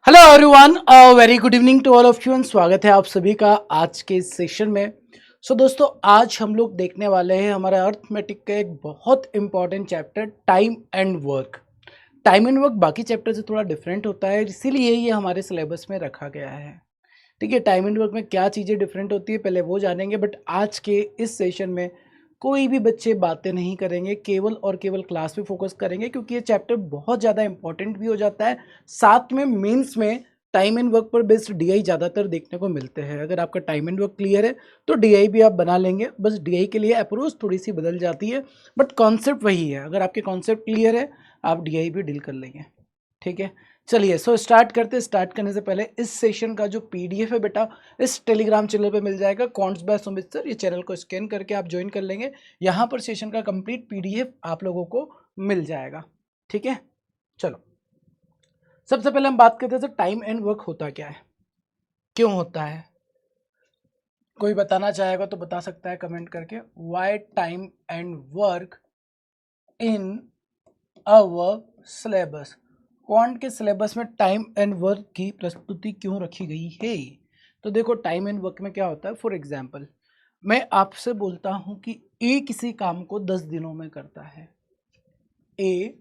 Hello everyone, very good evening to all of you and स्वागत है आप सभी का आज के सेशन में। दोस्तों, आज हम लोग देखने वाले हैं हमारा अर्थमेटिक का एक बहुत important chapter time and work. Time and work बाकी चैप्टर से थोड़ा डिफरेंट होता है, इसीलिए ये हमारे सिलेबस में रखा गया है। ठीक है, टाइम एंड वर्क में क्या चीज़ें डिफरेंट होती है पहले वो जानेंगे, बट आज के इस सेशन में कोई भी बच्चे बातें नहीं करेंगे, केवल और केवल क्लास पे फोकस करेंगे, क्योंकि ये चैप्टर बहुत ज़्यादा इंपॉर्टेंट भी हो जाता है। साथ में मेंस में टाइम एंड वर्क पर बेस्ड डीआई ज़्यादातर देखने को मिलते हैं। अगर आपका टाइम एंड वर्क क्लियर है तो डीआई भी आप बना लेंगे, बस डीआई के लिए अप्रोच थोड़ी सी बदल जाती है, बट कॉन्सेप्ट वही है। अगर आपके कॉन्सेप्ट क्लियर है आप डीआई भी डील कर लेंगे। ठीक है, चलिए स्टार्ट करते। स्टार्ट करने से पहले इस सेशन का जो पीडीएफ है बेटा इस टेलीग्राम चैनल पे मिल जाएगा, कॉन्ट्स बाय सुमित सर। ये चैनल को स्कैन करके आप ज्वाइन कर लेंगे, यहाँ पर सेशन का कंप्लीट पीडीएफ आप लोगों को मिल जाएगा। ठीक है, चलो सबसे पहले हम बात करते हैं टाइम एंड वर्क होता क्या है, क्यों होता है। कोई बताना चाहेगा तो बता सकता है कमेंट करके। Why time and work in our syllabus, quant के सिलेबस में टाइम एंड वर्क की प्रस्तुति क्यों रखी गई है। तो देखो, टाइम एंड वर्क में क्या होता है। फॉर एग्जाम्पल, मैं आपसे बोलता हूं कि ए किसी काम को 10 दिनों में करता है। ए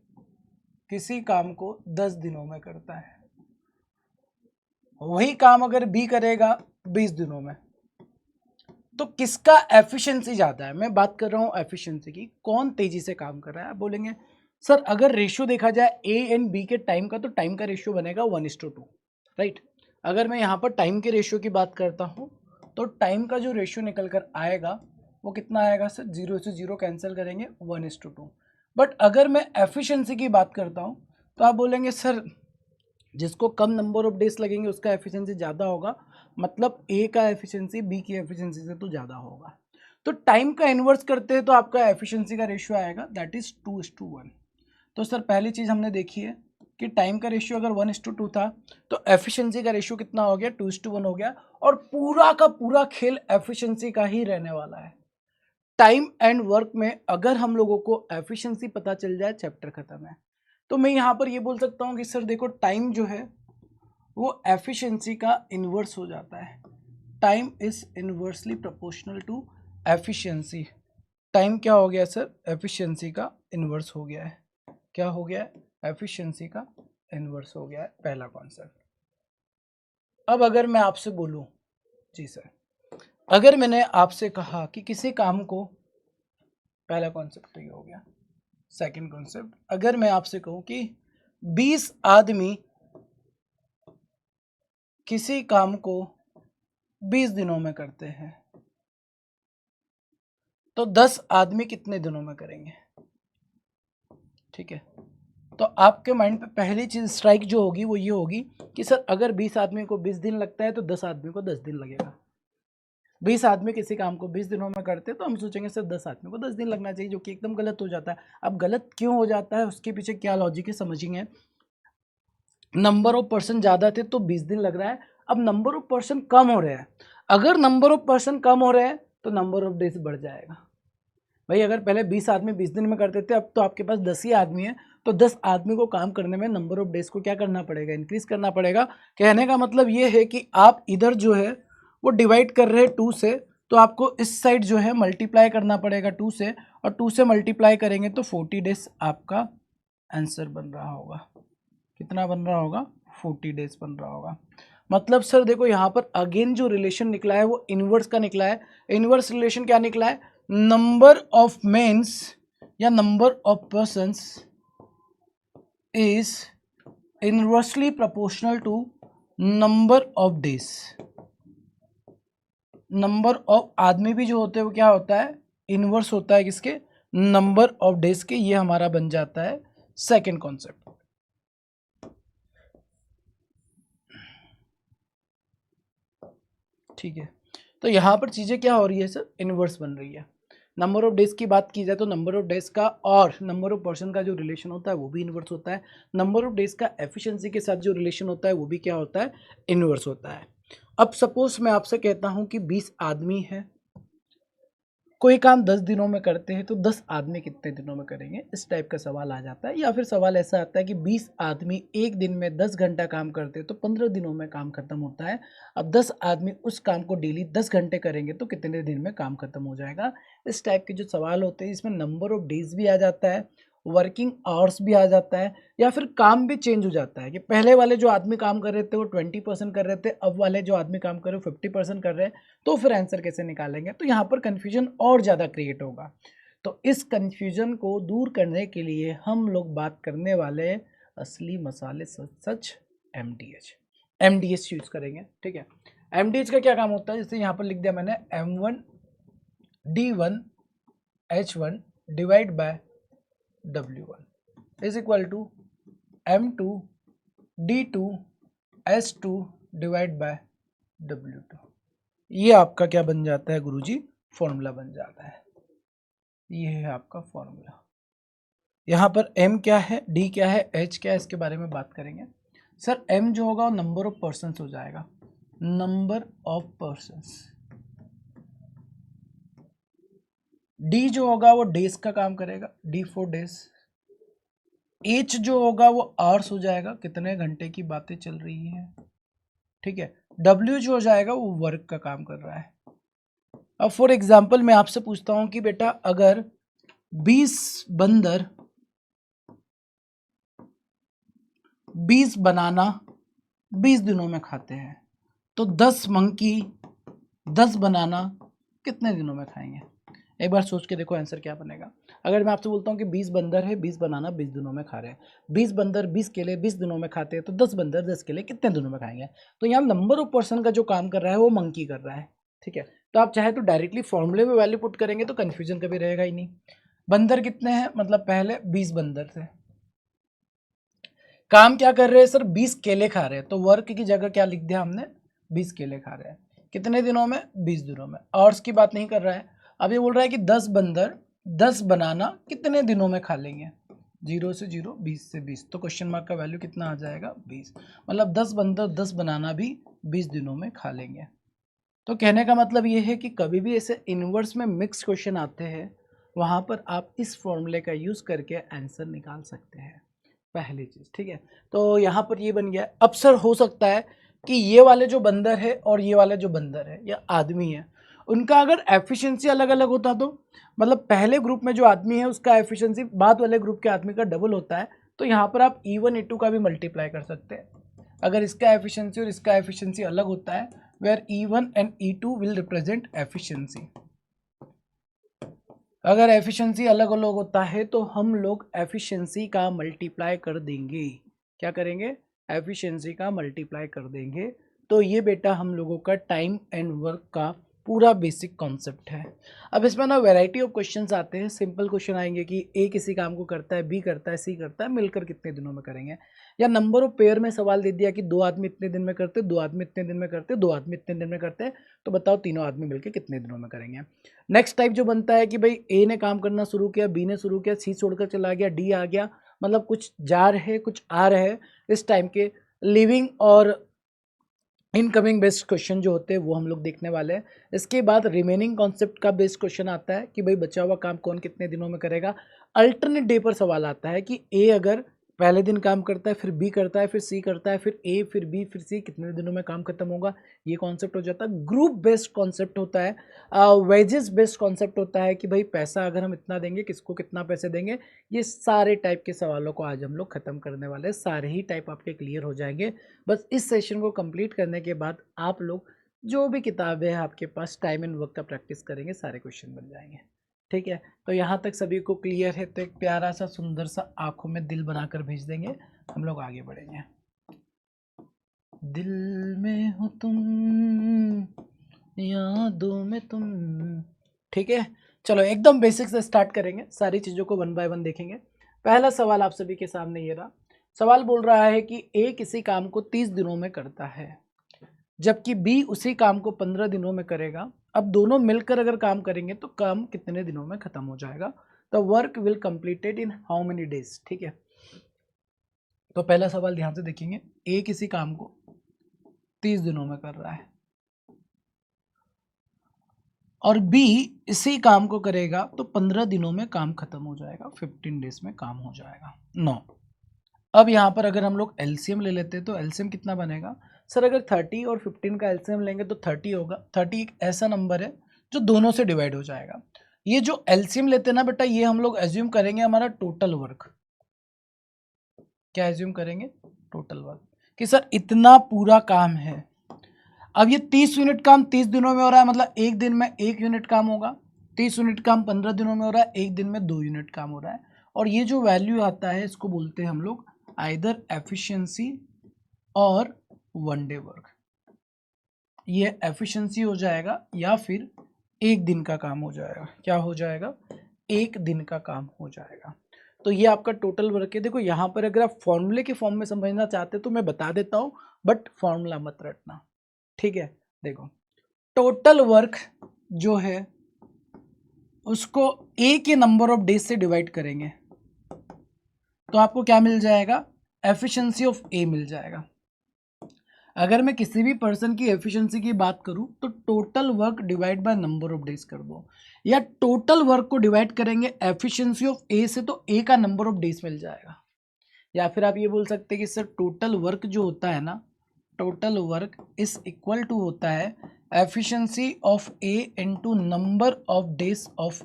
किसी काम को 10 दिनों में करता है, वही काम अगर बी करेगा 20 दिनों में, तो किसका एफिशिएंसी ज़्यादा है। मैं बात कर रहा हूँ एफिशिएंसी की, कौन तेजी से काम कर रहा है। आप बोलेंगे सर अगर रेशियो देखा जाए ए एंड बी के टाइम का, तो टाइम का रेशियो बनेगा 1:2, राइट। अगर मैं यहाँ पर टाइम के रेशियो की बात करता हूँ तो टाइम का जो रेशियो निकल कर आएगा वो कितना आएगा सर, 0 से 0 कैंसिल करेंगे 1:2। बट अगर मैं एफिशिएंसी की बात करता हूँ तो आप बोलेंगे सर जिसको कम नंबर ऑफ डेज लगेंगे उसका एफिशिएंसी ज़्यादा होगा, मतलब ए का एफिशिएंसी बी की एफिशिएंसी से तो ज़्यादा होगा। तो टाइम का इन्वर्स करते हैं तो आपका एफिशिएंसी का रेशियो आएगा दैट इज 2:1। तो सर पहली चीज़ हमने देखी है कि टाइम का रेशियो अगर 1:2 था तो एफिशिएंसी का रेशियो कितना हो गया, 2:1 हो गया। और पूरा का पूरा खेल एफिशिएंसी का ही रहने वाला है। टाइम एंड वर्क में अगर हम लोगों को एफिशिएंसी पता चल जाए चैप्टर खत्म है। तो मैं यहाँ पर ये बोल सकता हूँ कि सर देखो, टाइम जो है वो एफिशिएंसी का इन्वर्स हो जाता है। Time is inversely proportional to efficiency. Time क्या हो गया सर, एफिशिएंसी का इन्वर्स हो गया है। क्या हो गया है, एफिशिएंसी का इन्वर्स हो गया है, पहला कॉन्सेप्ट। अब अगर मैं आपसे बोलूं, जी सर, अगर मैंने आपसे कहा कि किसी काम को, पहला कॉन्सेप्ट तो ये हो गया। सेकंड कॉन्सेप्ट, अगर मैं आपसे कहूं कि 20 आदमी किसी काम को 20 दिनों में करते हैं, तो 10 आदमी कितने दिनों में करेंगे। ठीक है, तो आपके माइंड पे पहली चीज स्ट्राइक जो होगी वो ये होगी कि सर अगर 20 आदमी को 20 दिन लगता है तो 10 आदमी को 10 दिन लगेगा। 20 आदमी किसी काम को 20 दिनों में करते हैं तो हम सोचेंगे सर 10 आदमी को 10 दिन लगना चाहिए, जो कि एकदम गलत हो जाता है। अब गलत क्यों हो जाता है उसके पीछे क्या लॉजिक है समझिए। नंबर ऑफ पर्सन ज़्यादा थे तो 20 दिन लग रहा है, अब नंबर ऑफ पर्सन कम हो रहे हैं। अगर नंबर ऑफ पर्सन कम हो रहे हैं तो नंबर ऑफ डेज बढ़ जाएगा। भाई अगर पहले 20 आदमी 20 दिन में करते थे, अब तो आपके पास 10 ही आदमी है, तो 10 आदमी को काम करने में नंबर ऑफ डेज को क्या करना पड़ेगा, इंक्रीज करना पड़ेगा। कहने का मतलब ये है कि आप इधर जो है वो डिवाइड कर रहे हैं 2 से, तो आपको इस साइड जो है मल्टीप्लाई करना पड़ेगा 2 से, और 2 से मल्टीप्लाई करेंगे तो 40 डेज आपका आंसर बन रहा होगा। कितना बन रहा होगा, 40 डेज बन रहा होगा। मतलब सर देखो यहाँ पर अगेन जो रिलेशन निकला है वो इनवर्स का निकला है। इनवर्स रिलेशन क्या निकला है, नंबर ऑफ मेंस या number of persons is inversely proportional to number of days. Number of आदमी भी जो होते हैं वो क्या होता है, इनवर्स होता है किसके, नंबर ऑफ डेज के। ये हमारा बन जाता है सेकंड कॉन्सेप्ट। ठीक है, तो यहाँ पर चीज़ें क्या हो रही है सर, इनवर्स बन रही है। नंबर ऑफ डेज की बात की जाए तो नंबर ऑफ डेज का और नंबर ऑफ पर्सन का जो रिलेशन होता है वो भी इनवर्स होता है। नंबर ऑफ डेज का एफिशिएंसी के साथ जो रिलेशन होता है वो भी क्या होता है, इनवर्स होता है। अब सपोज मैं आपसे कहता हूँ कि 20 आदमी है, कोई काम 10 दिनों में करते हैं तो 10 आदमी कितने दिनों में करेंगे, इस टाइप का सवाल आ जाता है। या फिर सवाल ऐसा आता है कि 20 आदमी एक दिन में 10 घंटा काम करते हैं तो 15 दिनों में काम खत्म होता है। अब 10 आदमी उस काम को डेली 10 घंटे करेंगे तो कितने दिन में काम खत्म हो जाएगा। इस टाइप के जो सवाल होते हैं इसमें नंबर ऑफ डेज भी आ जाता है, वर्किंग आवर्स भी आ जाता है, या फिर काम भी चेंज हो जाता है कि पहले वाले जो आदमी काम कर रहे थे वो 20% कर रहे थे, अब वाले जो आदमी काम कर रहे हैं 50% कर रहे हैं, तो फिर आंसर कैसे निकालेंगे। तो यहाँ पर कन्फ्यूजन और ज़्यादा क्रिएट होगा। तो इस कन्फ्यूजन को दूर करने के लिए हम लोग बात करने वाले असली मसाले सच सच एमडीएच यूज करेंगे। ठीक है, एमडीएच का क्या काम होता है, जैसे यहाँ पर लिख दिया मैंने M1D1H1 divide by W1 is equal to M2D2S2 divide by W2। ये आपका क्या बन जाता है गुरुजी, फॉर्मूला बन जाता है। ये है आपका फॉर्मूला। यहाँ पर M क्या है, D क्या है, H क्या है, इसके बारे में बात करेंगे। सर M जो होगा वो नंबर ऑफ पर्सन्स हो जाएगा, नंबर ऑफ पर्सन्स। D जो होगा वो डेज का काम करेगा, D फॉर डेज। H जो होगा वो आवर्स हो जाएगा, कितने घंटे की बातें चल रही है। ठीक है, W जो हो जाएगा वो वर्क का काम कर रहा है। अब फॉर एग्जाम्पल मैं आपसे पूछता हूं कि बेटा अगर 20 बंदर 20 बनाना 20 दिनों में खाते हैं तो 10 मंकी 10 बनाना कितने दिनों में खाएंगे। एक बार सोच के देखो आंसर क्या बनेगा। अगर मैं आपसे बोलता हूँ कि 20 बंदर है, 20 बनाना 20 दिनों में खा रहे हैं, 20 बंदर 20 केले 20 दिनों में खाते हैं तो 10 बंदर 10 केले कितने दिनों में खाएंगे। तो यहाँ नंबर ऑफ पर्सन का जो काम कर रहा है वो मंकी कर रहा है। ठीक है, तो आप चाहे तो डायरेक्टली फॉर्मूले में वैल्यू पुट करेंगे तो कन्फ्यूजन कभी रहेगा ही नहीं। बंदर कितने हैं, मतलब पहले 20 बंदर थे, काम क्या कर रहे हैं सर, 20 केले खा रहे हैं, तो वर्क की जगह क्या लिख दिया हमने, 20 केले खा रहे हैं, कितने दिनों में, 20 दिनों में। आवर्स की बात नहीं कर रहा है, अब ये बोल रहा है कि 10 बंदर 10 बनाना कितने दिनों में खा लेंगे, 0 से 0 20 से 20, तो क्वेश्चन मार्क का वैल्यू कितना आ जाएगा 20, मतलब 10 बंदर 10 बनाना भी 20 दिनों में खा लेंगे। तो कहने का मतलब ये है कि कभी भी ऐसे इनवर्स में मिक्स क्वेश्चन आते हैं वहाँ पर आप इस फॉर्मूले का यूज़ करके आंसर निकाल सकते हैं, पहली चीज़। ठीक है, तो यहाँ पर ये बन गया। अब सर हो सकता है कि ये वाले जो बंदर है और ये वाले जो बंदर है या आदमी है उनका अगर एफिशिएंसी अलग अलग होता, तो मतलब पहले ग्रुप में जो आदमी है उसका एफिशिएंसी बाद वाले ग्रुप के आदमी का डबल होता है, तो यहाँ पर आप E1 E2 का भी मल्टीप्लाई कर सकते हैं। अगर इसका एफिशिएंसी और इसका एफिशिएंसी अलग होता है, where E1 and E2 will represent efficiency. अगर एफिशिएंसी अलग अलग होता है तो हम लोग एफिशिएंसी का मल्टीप्लाई कर देंगे। क्या करेंगे, एफिशिएंसी का मल्टीप्लाई कर देंगे। तो ये बेटा हम लोगों का टाइम एंड वर्क का पूरा बेसिक कॉन्सेप्ट है। अब इसमें ना वैरायटी ऑफ क्वेश्चंस आते हैं। सिंपल क्वेश्चन आएंगे कि ए किसी काम को करता है, बी करता है, सी करता है, मिलकर कितने दिनों में करेंगे। या नंबर ऑफ पेयर में सवाल दे दिया कि 2 आदमी इतने दिन में करते, 2 आदमी इतने दिन में करते, 2 आदमी इतने दिन में करते, तो बताओ तीनों आदमी मिलकर कितने दिनों में करेंगे। नेक्स्ट टाइप जो बनता है कि भाई ए ने काम करना शुरू किया, बी ने शुरू किया, सी छोड़कर चला गया, डी आ गया, मतलब कुछ जा रहे कुछ आ रहे, इस टाइम के लिविंग और इनकमिंग बेस्ड क्वेश्चन जो होते हैं वो हम लोग देखने वाले हैं। इसके बाद रिमेनिंग कॉन्सेप्ट का बेस्ड क्वेश्चन आता है कि भाई बचा हुआ काम कौन कितने दिनों में करेगा। अल्टरनेट डे पर सवाल आता है कि ए अगर पहले दिन काम करता है, फिर बी करता है, फिर सी करता है, फिर ए, फिर बी, फिर सी, कितने दिनों में काम खत्म होगा। ये कॉन्सेप्ट हो जाता है। ग्रुप बेस्ड कॉन्सेप्ट होता है, वेजेस बेस्ड कॉन्सेप्ट होता है कि भाई पैसा अगर हम इतना देंगे किसको कितना पैसे देंगे। ये सारे टाइप के सवालों को आज हम लोग खत्म करने वाले हैं। सारे ही टाइप आपके क्लियर हो जाएंगे। बस इस सेशन को कंप्लीट करने के बाद आप लोग जो भी किताबें हैं आपके पास टाइम एंड वर्क का प्रैक्टिस करेंगे, सारे क्वेश्चन बन जाएंगे। ठीक है, तो यहाँ तक सभी को क्लियर है, तो एक प्यारा सा सुंदर सा आंखों में दिल बनाकर भेज देंगे, हम लोग आगे बढ़ेंगे। दिल में हो तुम, यादों में तुम। ठीक है, चलो एकदम बेसिक से स्टार्ट करेंगे, सारी चीज़ों को वन बाय वन देखेंगे। पहला सवाल आप सभी के सामने ये रहा। सवाल बोल रहा है कि ए किसी काम को 30 दिनों में करता है, जबकि बी उसी काम को 15 दिनों में करेगा। अब दोनों मिलकर अगर काम करेंगे तो काम कितने दिनों में खत्म हो जाएगा। The work will completed in how many days. ठीक है, तो पहला सवाल ध्यान से देखेंगे। ए किसी काम को 30 दिनों में कर रहा है, और बी इसी काम को करेगा तो 15 दिनों में काम खत्म हो जाएगा, 15 डेज में काम हो जाएगा। 9। अब यहाँ पर अगर हम लोग एलसीएम ले लेते हैं तो एलसीएम कितना बनेगा सर? अगर 30 और 15 का एलसीएम लेंगे तो 30 होगा। 30 एक ऐसा नंबर है जो दोनों से डिवाइड हो जाएगा। ये जो एलसीएम लेते हैं ना बेटा, ये हम लोग एज्यूम करेंगे हमारा टोटल वर्क। क्या एज्यूम करेंगे? टोटल वर्क, कि सर इतना पूरा काम है। अब ये 30 यूनिट काम 30 दिनों में हो रहा है, मतलब एक दिन में 1 यूनिट काम होगा। 30 यूनिट काम 15 दिनों में हो रहा है, एक दिन में 2 यूनिट काम हो रहा है। और ये जो वैल्यू आता है इसको बोलते हैं हम लोग आइदर एफिशिएंसी और वन डे वर्क। ये एफिशिएंसी हो जाएगा या फिर एक दिन का काम हो जाएगा। क्या हो जाएगा? एक दिन का काम हो जाएगा। तो ये आपका टोटल वर्क है। देखो यहाँ पर अगर आप फॉर्मूले के फॉर्म में समझना चाहते तो मैं बता देता हूँ, बट फॉर्मूला मत रटना, ठीक है। देखो टोटल वर्क जो है उसको ए के नंबर ऑफ डेज से डिवाइड करेंगे तो आपको क्या मिल जाएगा? एफिशिएंसी ऑफ ए मिल जाएगा। अगर मैं किसी भी पर्सन की एफिशिएंसी की बात करूं तो total work divide by number of days कर दो, या टोटल वर्क को डिवाइड करेंगे एफिशिएंसी ऑफ ए से तो ए का नंबर ऑफ डेज मिल जाएगा। या फिर आप ये बोल सकते हैं कि सर टोटल वर्क जो होता है ना, total work is equal to होता है efficiency of A into number of days of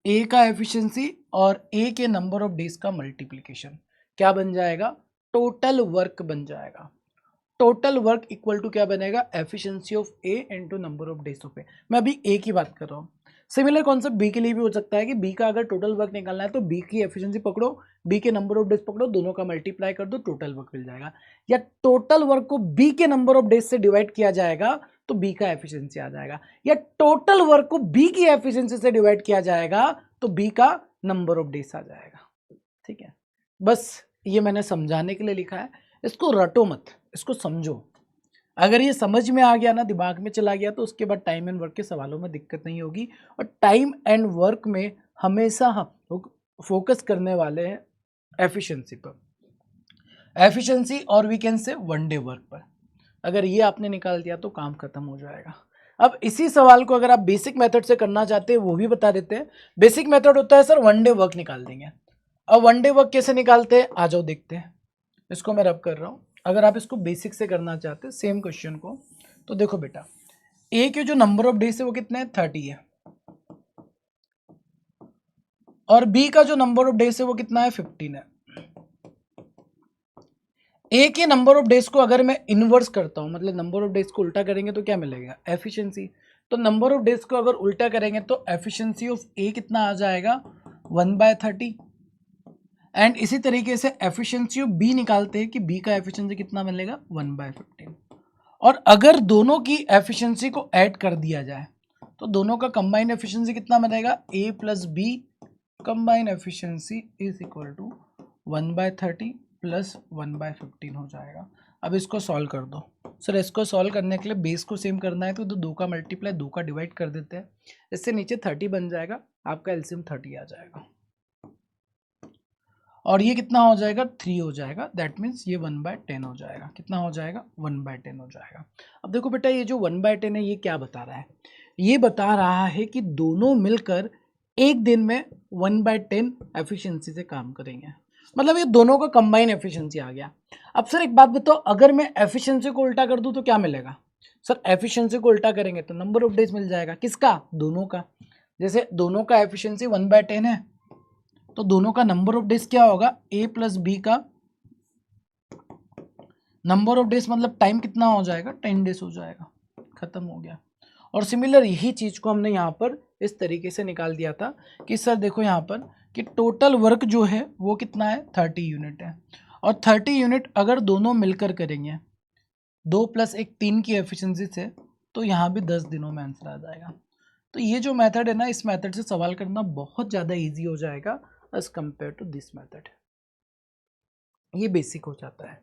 A का एफिशिएंसी और ए के नंबर ऑफ डेज का मल्टीप्लिकेशन। क्या बन जाएगा? टोटल वर्क बन जाएगा। टोटल वर्क इक्वल टू क्या बनेगा? Efficiency of A into number of days of A. मैं अभी ए की बात कर रहा हूँ। सिमिलर कॉन्सेप्ट बी के लिए भी हो सकता है कि बी का अगर टोटल वर्क निकालना है तो बी की एफिशिएंसी पकड़ो, बी के नंबर ऑफ डेज पकड़ो, दोनों का मल्टीप्लाई कर दो, टोटल वर्क मिल जाएगा। या टोटल वर्क को बी के नंबर ऑफ डेज से डिवाइड किया जाएगा तो बी का एफिशिएंसी आ जाएगा, या टोटल वर्क को बी की एफिशिएंसी से डिवाइड किया जाएगा तो बी का नंबर ऑफ डेज आ जाएगा। ठीक है, बस ये मैंने समझाने के लिए लिखा है, इसको रटो मत, इसको समझो। अगर ये समझ में आ गया ना, दिमाग में चला गया, तो उसके बाद टाइम एंड वर्क के सवालों में दिक्कत नहीं होगी। और टाइम एंड वर्क में हमेशा हम लोग फोकस करने वाले हैं एफिशिएंसी पर, एफिशिएंसी और we can say one day work पर। अगर ये आपने निकाल दिया तो काम खत्म हो जाएगा। अब इसी सवाल को अगर आप बेसिक मेथड से करना चाहते हैं वो भी बता देते हैं। बेसिक मेथड होता है सर वन डे वर्क निकाल देंगे। अब वन डे वर्क कैसे निकालते हैं, आ जाओ देखते हैं। इसको मैं रब कर रहा हूँ। अगर आप इसको बेसिक से करना चाहते हैं सेम क्वेश्चन को, तो देखो बेटा, ए के जो नंबर ऑफ डेज है वो कितने हैं? 30 है। और बी का जो नंबर ऑफ डेज है वो कितना है? 15 है। ए के नंबर ऑफ डेज को अगर मैं इनवर्स करता हूं, मतलब नंबर ऑफ डेज को उल्टा करेंगे तो क्या मिलेगा? एफिशिएंसी। तो नंबर ऑफ डेज को अगर उल्टा करेंगे तो एफिशिएंसी ऑफ ए कितना आ जाएगा? 1/30। एंड इसी तरीके से एफिशिएंसी ऑफ बी निकालते हैं कि बी का एफिशिएंसी कितना मिलेगा? 1/15। और अगर दोनों की एफिशिएंसी को ऐड कर दिया जाए तो दोनों का कंबाइंड एफिशिएंसी कितना बनेगा? A plus B combined efficiency is equal to 1/30 plus 1/15 हो जाएगा। अब इसको सॉल्व कर दो। सर इसको सॉल्व करने के लिए बेस को सेम करना है तो दो का मल्टीप्लाई 2 का डिवाइड कर देते हैं। इससे नीचे 30 बन जाएगा, आपका एलसीएम 30 आ जाएगा। और ये कितना हो जाएगा? 3 हो जाएगा। दैट मीन्स ये 1/10 हो जाएगा। कितना हो जाएगा? 1/10 हो जाएगा। अब देखो बेटा, ये जो 1/10 है ये क्या बता रहा है? ये बता रहा है कि दोनों मिलकर एक दिन में 1/10 एफिशिएंसी से काम करेंगे। मतलब ये दोनों का कंबाइन एफिशिएंसी आ गया। अब सर एक बात बताओ, अगर मैं एफिशिएंसी को उल्टा कर दूं तो क्या मिलेगा? सर एफिशिएंसी को उल्टा करेंगे तो नंबर ऑफ डेज मिल जाएगा। किसका? दोनों का। जैसे दोनों का एफिशिएंसी 1/10 है तो दोनों का नंबर ऑफ डेज क्या होगा? ए प्लस बी का नंबर ऑफ डेज मतलब टाइम कितना हो जाएगा? 10 डेज हो जाएगा। खत्म हो गया। और सिमिलर यही चीज को हमने यहाँ पर इस तरीके से निकाल दिया था कि सर देखो यहाँ पर कि टोटल वर्क जो है वो कितना है? 30 यूनिट है। और 30 यूनिट अगर दोनों मिलकर करेंगे 2 + 1 3 की एफिशिएंसी से, तो यहाँ भी 10 दिनों में आंसर आ जाएगा। तो ये जो मेथड है ना, इस मेथड से सवाल करना बहुत ज़्यादा ईजी हो जाएगा as compare to this method. ये बेसिक हो जाता है।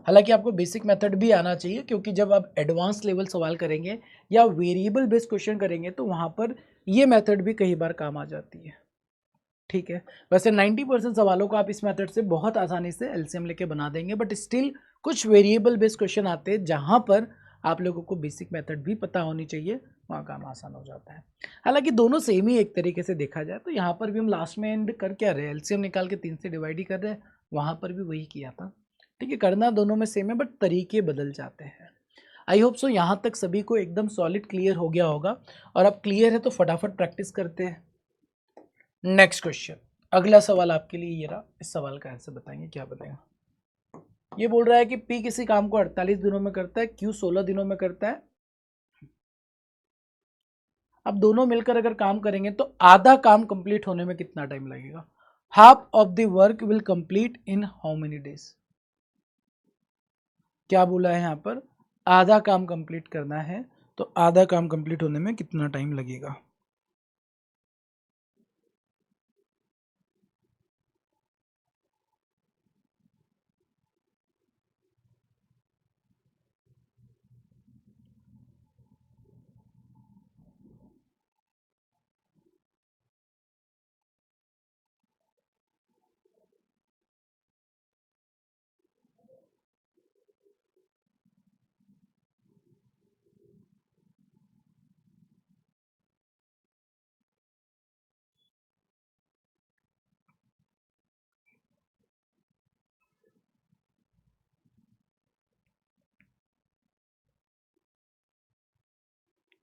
हालांकि आपको बेसिक मेथड भी आना चाहिए, क्योंकि जब आप एडवांस लेवल सवाल करेंगे या वेरिएबल बेस्ड क्वेश्चन करेंगे तो वहाँ पर ये मेथड भी कई बार काम आ जाती है। ठीक है, वैसे 90% सवालों को आप इस मेथड से बहुत आसानी से एलसीएम लेके बना देंगे, बट स्टिल कुछ वेरिएबल बेस्ड क्वेश्चन आते हैं जहाँ पर आप लोगों को बेसिक मेथड भी पता होनी चाहिए, वहाँ काम आसान हो जाता है। हालांकि दोनों सेम ही एक तरीके से देखा जाए तो यहाँ पर भी हम लास्ट में एंड कर क्या रहे हैं, एलसीएम निकाल के 3 से डिवाइड ही कर रहे हैं, वहाँ पर भी वही किया था। ठीक है, करना दोनों में सेम है बट तरीके बदल जाते हैं। आई होप सो यहाँ तक सभी को एकदम सॉलिड क्लियर हो गया होगा, और अब क्लियर है तो फटाफट प्रैक्टिस करते हैं। नेक्स्ट क्वेश्चन, अगला सवाल आपके लिए ये रहा, इस सवाल का आंसर बताएंगे क्या बनेगा। ये बोल रहा है कि पी किसी काम को 48 दिनों में करता है, क्यू 16 दिनों में करता है। अब दोनों मिलकर अगर काम करेंगे तो आधा काम कंप्लीट होने में कितना टाइम लगेगा। Half of the work will complete in how many days. क्या बोला है यहाँ पर, आधा काम कंप्लीट करना है तो आधा काम कंप्लीट होने में कितना टाइम लगेगा।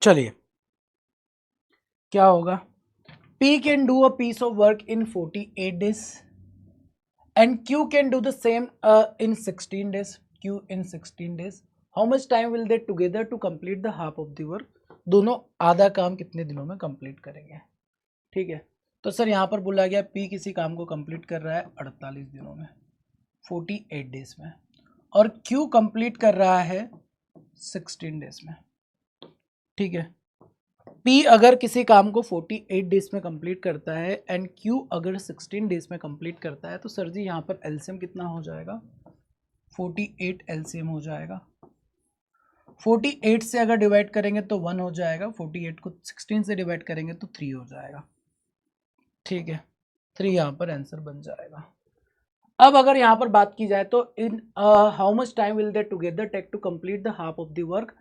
चलिए क्या होगा, P can do a piece of work in 48 days and Q can do the same in 16 days. Q in 16 days. How much time will they together to complete the half of the work? दोनों आधा काम कितने दिनों में complete करेंगे। ठीक है, तो सर यहाँ पर बोला गया P किसी काम को कंप्लीट कर रहा है 48 दिनों में, 48 डेज में, और Q कंप्लीट कर रहा है 16 डेज में। ठीक है, P अगर किसी काम को 48 डेज में कंप्लीट करता है एंड Q अगर 16 डेज में कंप्लीट करता है, तो सर जी यहाँ पर एलसीएम कितना हो जाएगा, 48 एलसीएम हो जाएगा। 48 से अगर डिवाइड करेंगे तो 1 हो जाएगा, 48 को 16 से डिवाइड करेंगे तो 3 हो जाएगा। ठीक है, 3 यहाँ पर आंसर बन जाएगा। अब अगर यहाँ पर बात की जाए तो in how much time will they together take to complete the half of the work,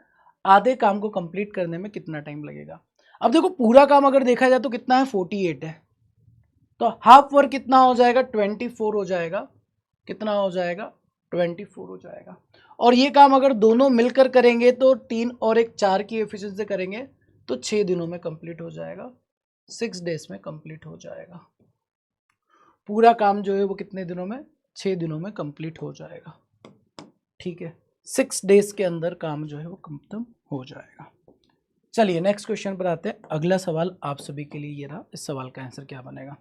आधे काम को कंप्लीट करने में कितना टाइम लगेगा। अब देखो पूरा काम अगर देखा जाए तो कितना है, 48 है, तो हाफ वर्क कितना हो जाएगा, 24 हो जाएगा। कितना हो जाएगा, 24 हो जाएगा। और ये काम अगर दोनों मिलकर करेंगे तो 3 और 1 4 की एफिशिएंसी से करेंगे तो 6 दिनों में कंप्लीट हो जाएगा, 6 डेज में कंप्लीट हो जाएगा। पूरा काम जो है वो कितने दिनों में, 6 दिनों में कंप्लीट हो जाएगा। ठीक है, 6 डेज के अंदर काम जो है वो खत्म हो जाएगा। चलिए नेक्स्ट क्वेश्चन पर आते हैं। अगला सवाल आप सभी के लिए ये रहा, इस सवाल का आंसर क्या बनेगा।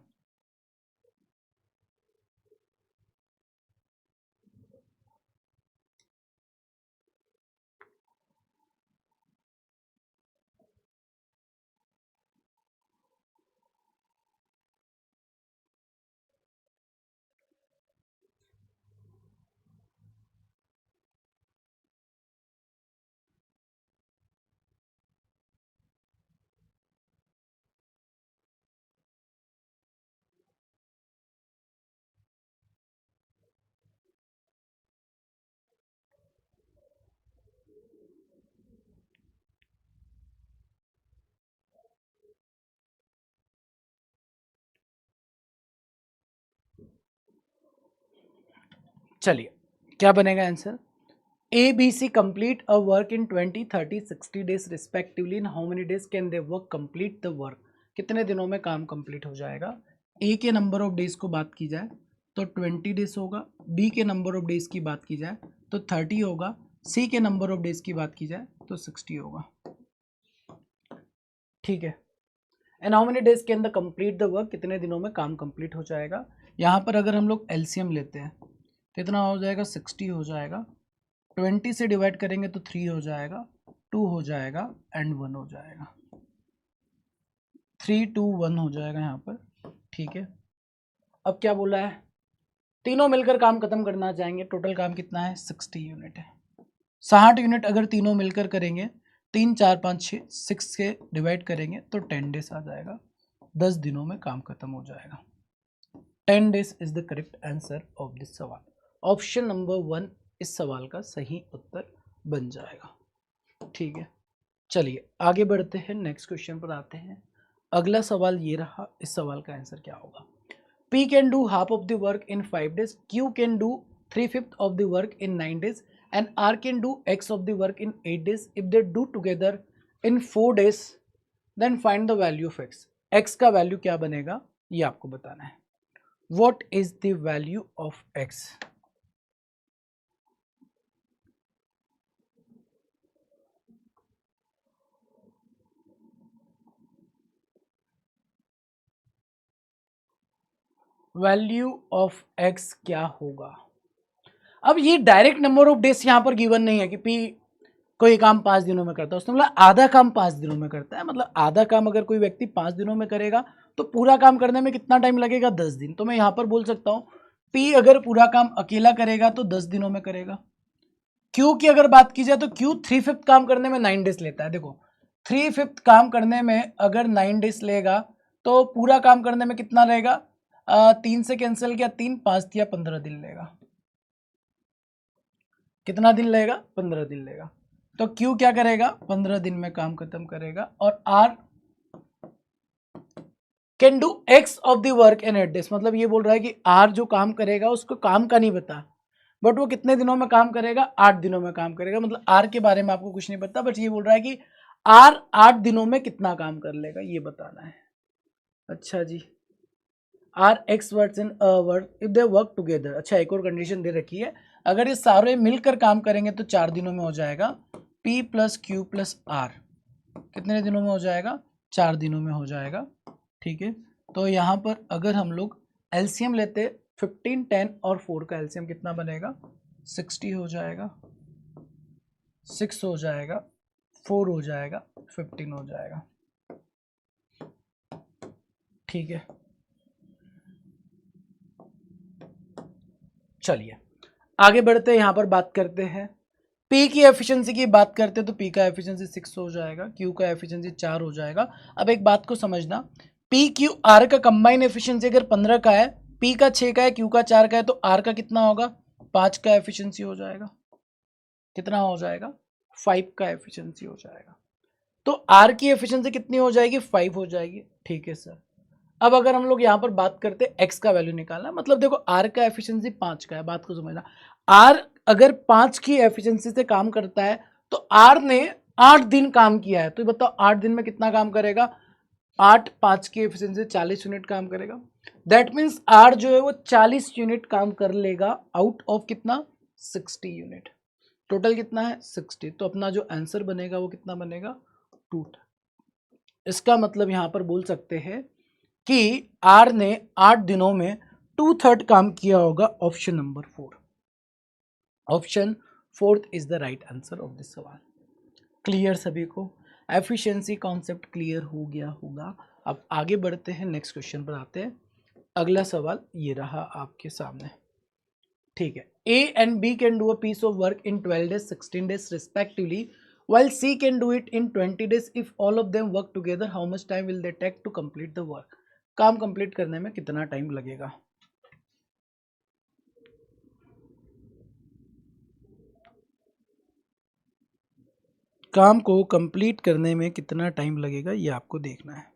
चलिए क्या बनेगा answer, A B C complete a work in 20 30 60 days respectively, in how many days can they work complete the work, कितने दिनों में काम कंप्लीट हो जाएगा। ए के नंबर ऑफ डेज को बात की जाए तो 20 डेज होगा, बी के नंबर ऑफ डेज की बात की जाए तो 30 होगा, सी के नंबर ऑफ डेज की बात की जाए तो 60 होगा। ठीक है, and how many days can the complete the work, कितने दिनों में काम कंप्लीट हो जाएगा। यहाँ पर अगर हम लोग एलसीएम लेते हैं तो इतना हो जाएगा, 60 हो जाएगा, 20 से डिवाइड करेंगे तो 3 हो जाएगा, 2 हो जाएगा एंड 1 हो जाएगा, 3 2 1 हो जाएगा यहाँ पर। ठीक है, अब क्या बोला है, तीनों मिलकर काम खत्म करना चाहेंगे, टोटल काम कितना है, 60 यूनिट है। 60 यूनिट अगर तीनों मिलकर करेंगे, 3 4 5 6 6 से डिवाइड करेंगे तो 10 डेज आ जाएगा, 10 दिनों में काम खत्म हो जाएगा। 10 days is the correct answer of this सवाल। ऑप्शन नंबर 1 इस सवाल का सही उत्तर बन जाएगा। ठीक है, चलिए आगे बढ़ते हैं, नेक्स्ट क्वेश्चन पर आते हैं। अगला सवाल ये रहा, इस सवाल का आंसर क्या होगा? P can do half of the work in 5 days, Q can do 3/5 of the work in 9 days, and R can do X of the work in 8 days. If they do together in 4 days, then find the value of X. X का value क्या बनेगा ये आपको बताना है. What is the value of X? Value of X क्या होगा? अब ये डायरेक्ट नंबर ऑफ डेज यहाँ पर गिवन नहीं है कि P कोई काम 5 दिनों में करता है, उसने बोला आधा काम 5 दिनों में करता है, मतलब आधा काम अगर कोई व्यक्ति 5 दिनों में करेगा तो पूरा काम करने में कितना टाइम लगेगा? 10 दिन. तो मैं यहाँ पर बोल सकता हूँ P अगर पूरा काम अकेला करेगा तो 10 दिनों में करेगा. Q की अगर बात की जाए तो Q 3/5 काम करने में 9 डेज लेता है. देखो 3/5 काम करने में अगर 9 डेज लेगा तो पूरा काम करने में कितना रहेगा? 3 से कैंसिल किया 3, 5 दिया 15 दिन लेगा. कितना दिन लेगा? 15 दिन लेगा. तो Q क्या करेगा? 15 दिन में काम खत्म करेगा. और R can do X of the work in 8 days, मतलब ये बोल रहा है कि R जो काम करेगा उसको काम का नहीं पता, बट वो कितने दिनों में काम करेगा? 8 दिनों में काम करेगा. मतलब R के बारे में आपको कुछ नहीं पता, बट ये बोल रहा है कि R 8 दिनों में कितना काम कर लेगा ये बताना है. अच्छा जी, are x words in work if they work together. अच्छा, एक और कंडीशन दे रखी है, अगर ये सारे मिलकर काम करेंगे तो 4 दिनों में हो जाएगा. P plus Q plus R कितने दिनों में हो जाएगा? 4 दिनों में हो जाएगा. ठीक है, तो यहाँ पर अगर हम लोग एलसीएम लेते 15, 10 और 4 का एलसीएम कितना बनेगा? 60 हो जाएगा, 6 हो जाएगा, 4 हो जाएगा, 15 हो जाएगा. ठीक है, चलिए आगे बढ़ते हैं, यहाँ पर बात करते हैं P की एफिशिएंसी की बात करते हैं तो P का एफिशिएंसी 6 हो जाएगा, Q का एफिशिएंसी 4 हो जाएगा. अब एक बात को समझना, P Q R का कंबाइन एफिशिएंसी अगर 15 का है, P का 6 का है, Q का 4 का है, तो R का कितना होगा? 5 का एफिशिएंसी हो जाएगा. कितना हो जाएगा? 5 का एफिशिएंसी हो जाएगा. तो R की एफिशिएंसी कितनी हो जाएगी? 5 हो जाएगी. ठीक है सर. अब अगर हम लोग यहाँ पर बात करते हैं एक्स का वैल्यू निकालना, मतलब देखो आर का एफिशिएंसी 5 का है, बात को समझना. आर अगर 5 की एफिशिएंसी से काम करता है तो आर ने 8 दिन काम किया है, तो बताओ 8 दिन में कितना काम करेगा? 8 5 की एफिशिएंसी 40 यूनिट काम करेगा. दैट मीन्स आर जो है वो 40 यूनिट काम कर लेगा आउट ऑफ कितना? 60 यूनिट. टोटल कितना है? 60. तो अपना जो आंसर बनेगा वो कितना बनेगा? 2. इसका मतलब यहाँ पर बोल सकते हैं कि आर ने 8 दिनों में 2/3 काम किया होगा. Option number 4, option 4 is the right answer of this सवाल. क्लियर सभी को? एफिशिएंसी कॉन्सेप्ट क्लियर हो गया होगा. अब आगे बढ़ते हैं, नेक्स्ट क्वेश्चन पर आते हैं. अगला सवाल ये रहा आपके सामने. ठीक है, A and B can do a piece of work in 12 days, 16 days respectively, while C can do it in 20 days. If all of them work together, how much time will they take to complete the work? काम complete करने में कितना time लगेगा? काम को complete करने में कितना टाइम लगेगा ये आपको देखना है.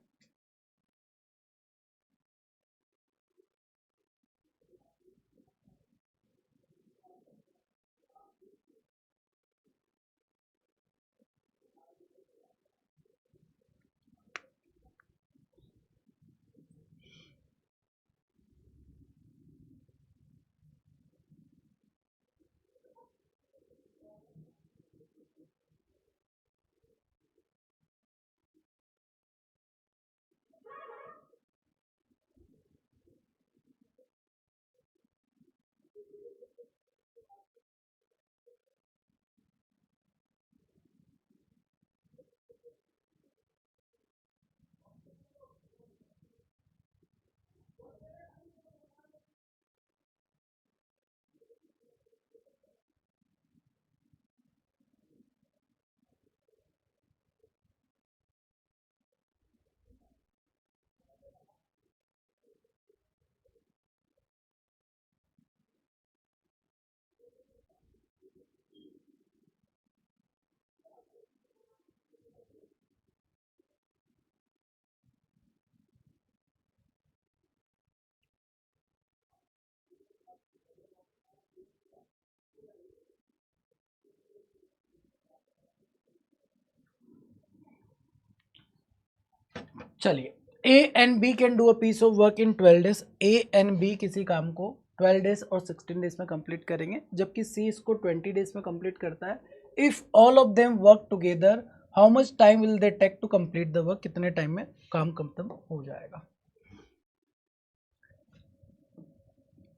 चलिए, A and B can do a piece of work in 12 days. A and B किसी काम को 12 डेज और 16 डेज में कंप्लीट करेंगे, जबकि सी इसको 20 डेज में कंप्लीट करता है। If all of them work together, how much time will they take to complete the work? कितने टाइम में काम खत्म हो जाएगा?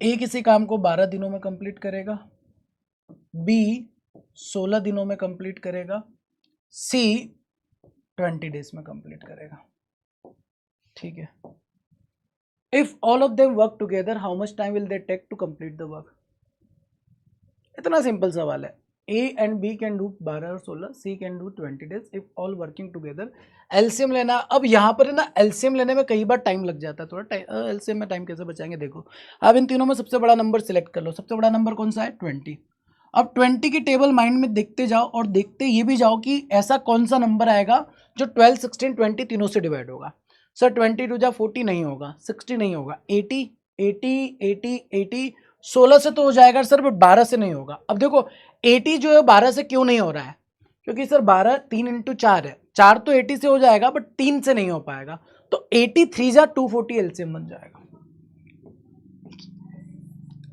ए किसी काम को 12 दिनों में कंप्लीट करेगा, बी 16 दिनों में कंप्लीट करेगा, सी 20 डेज में कंप्लीट करेगा। ठीक है। If all of them work together, how much time will they take to complete the work? इतना सिंपल सवाल है। A and B can do 12 और 16, C can do 20 days if all working together. LCM लेना, अब यहाँ पर है ना, एलसीएम लेने में कई बार टाइम लग जाता है थोड़ा। एलसीएम में टाइम कैसे बचाएंगे? देखो, अब इन तीनों में सबसे बड़ा नंबर सिलेक्ट कर लो। सबसे बड़ा नंबर कौन सा है? 20। अब 20 की टेबल माइंड में देखते जाओ और देखते ये भी जाओ कि ऐसा कौन सा नंबर आएगा जो 12, 16, 20 तीनों से डिवाइड होगा। सर 20 टू जा 40 नहीं होगा, 60 नहीं होगा, 80, 80, 80, 80, 16 से तो हो जाएगा सर, बट 12 से नहीं होगा। अब देखो 80 जो है 12 से क्यों नहीं हो रहा है? क्योंकि सर 12 3 × 4 है, 4 तो 80 से हो जाएगा बट 3 से नहीं हो पाएगा। तो 83 जा 240 एलसीएम बन जाएगा।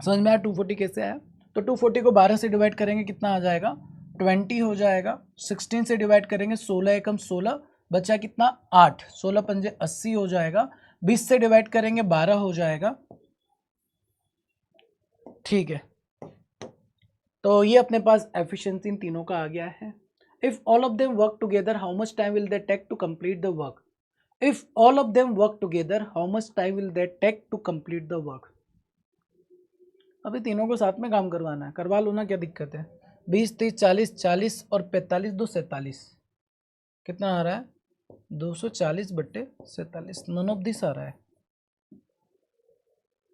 समझ में आया 240 कैसे आया? तो 240 को 12 से डिवाइड करेंगे, कितना आ जाएगा? 20 हो जाएगा। 16 से डिवाइड करेंगे, 16 एकम 16, बचा कितना? 8, 16 पंजे 80 हो जाएगा। 20 से डिवाइड करेंगे 12 हो जाएगा। ठीक है, तो ये अपने पास एफिशिएंसी इन तीनों का आ गया है। If all of them work together, how much time will they take to complete the work? If all of them work together, how much time will they take to complete the work? अभी तीनों को साथ में काम करवाना है, करवा लो ना, क्या दिक्कत है? 20, 30, 40, 40 और 45, 247, कितना आ रहा है? 240/47। नन ऑफ दिस आ रहा है,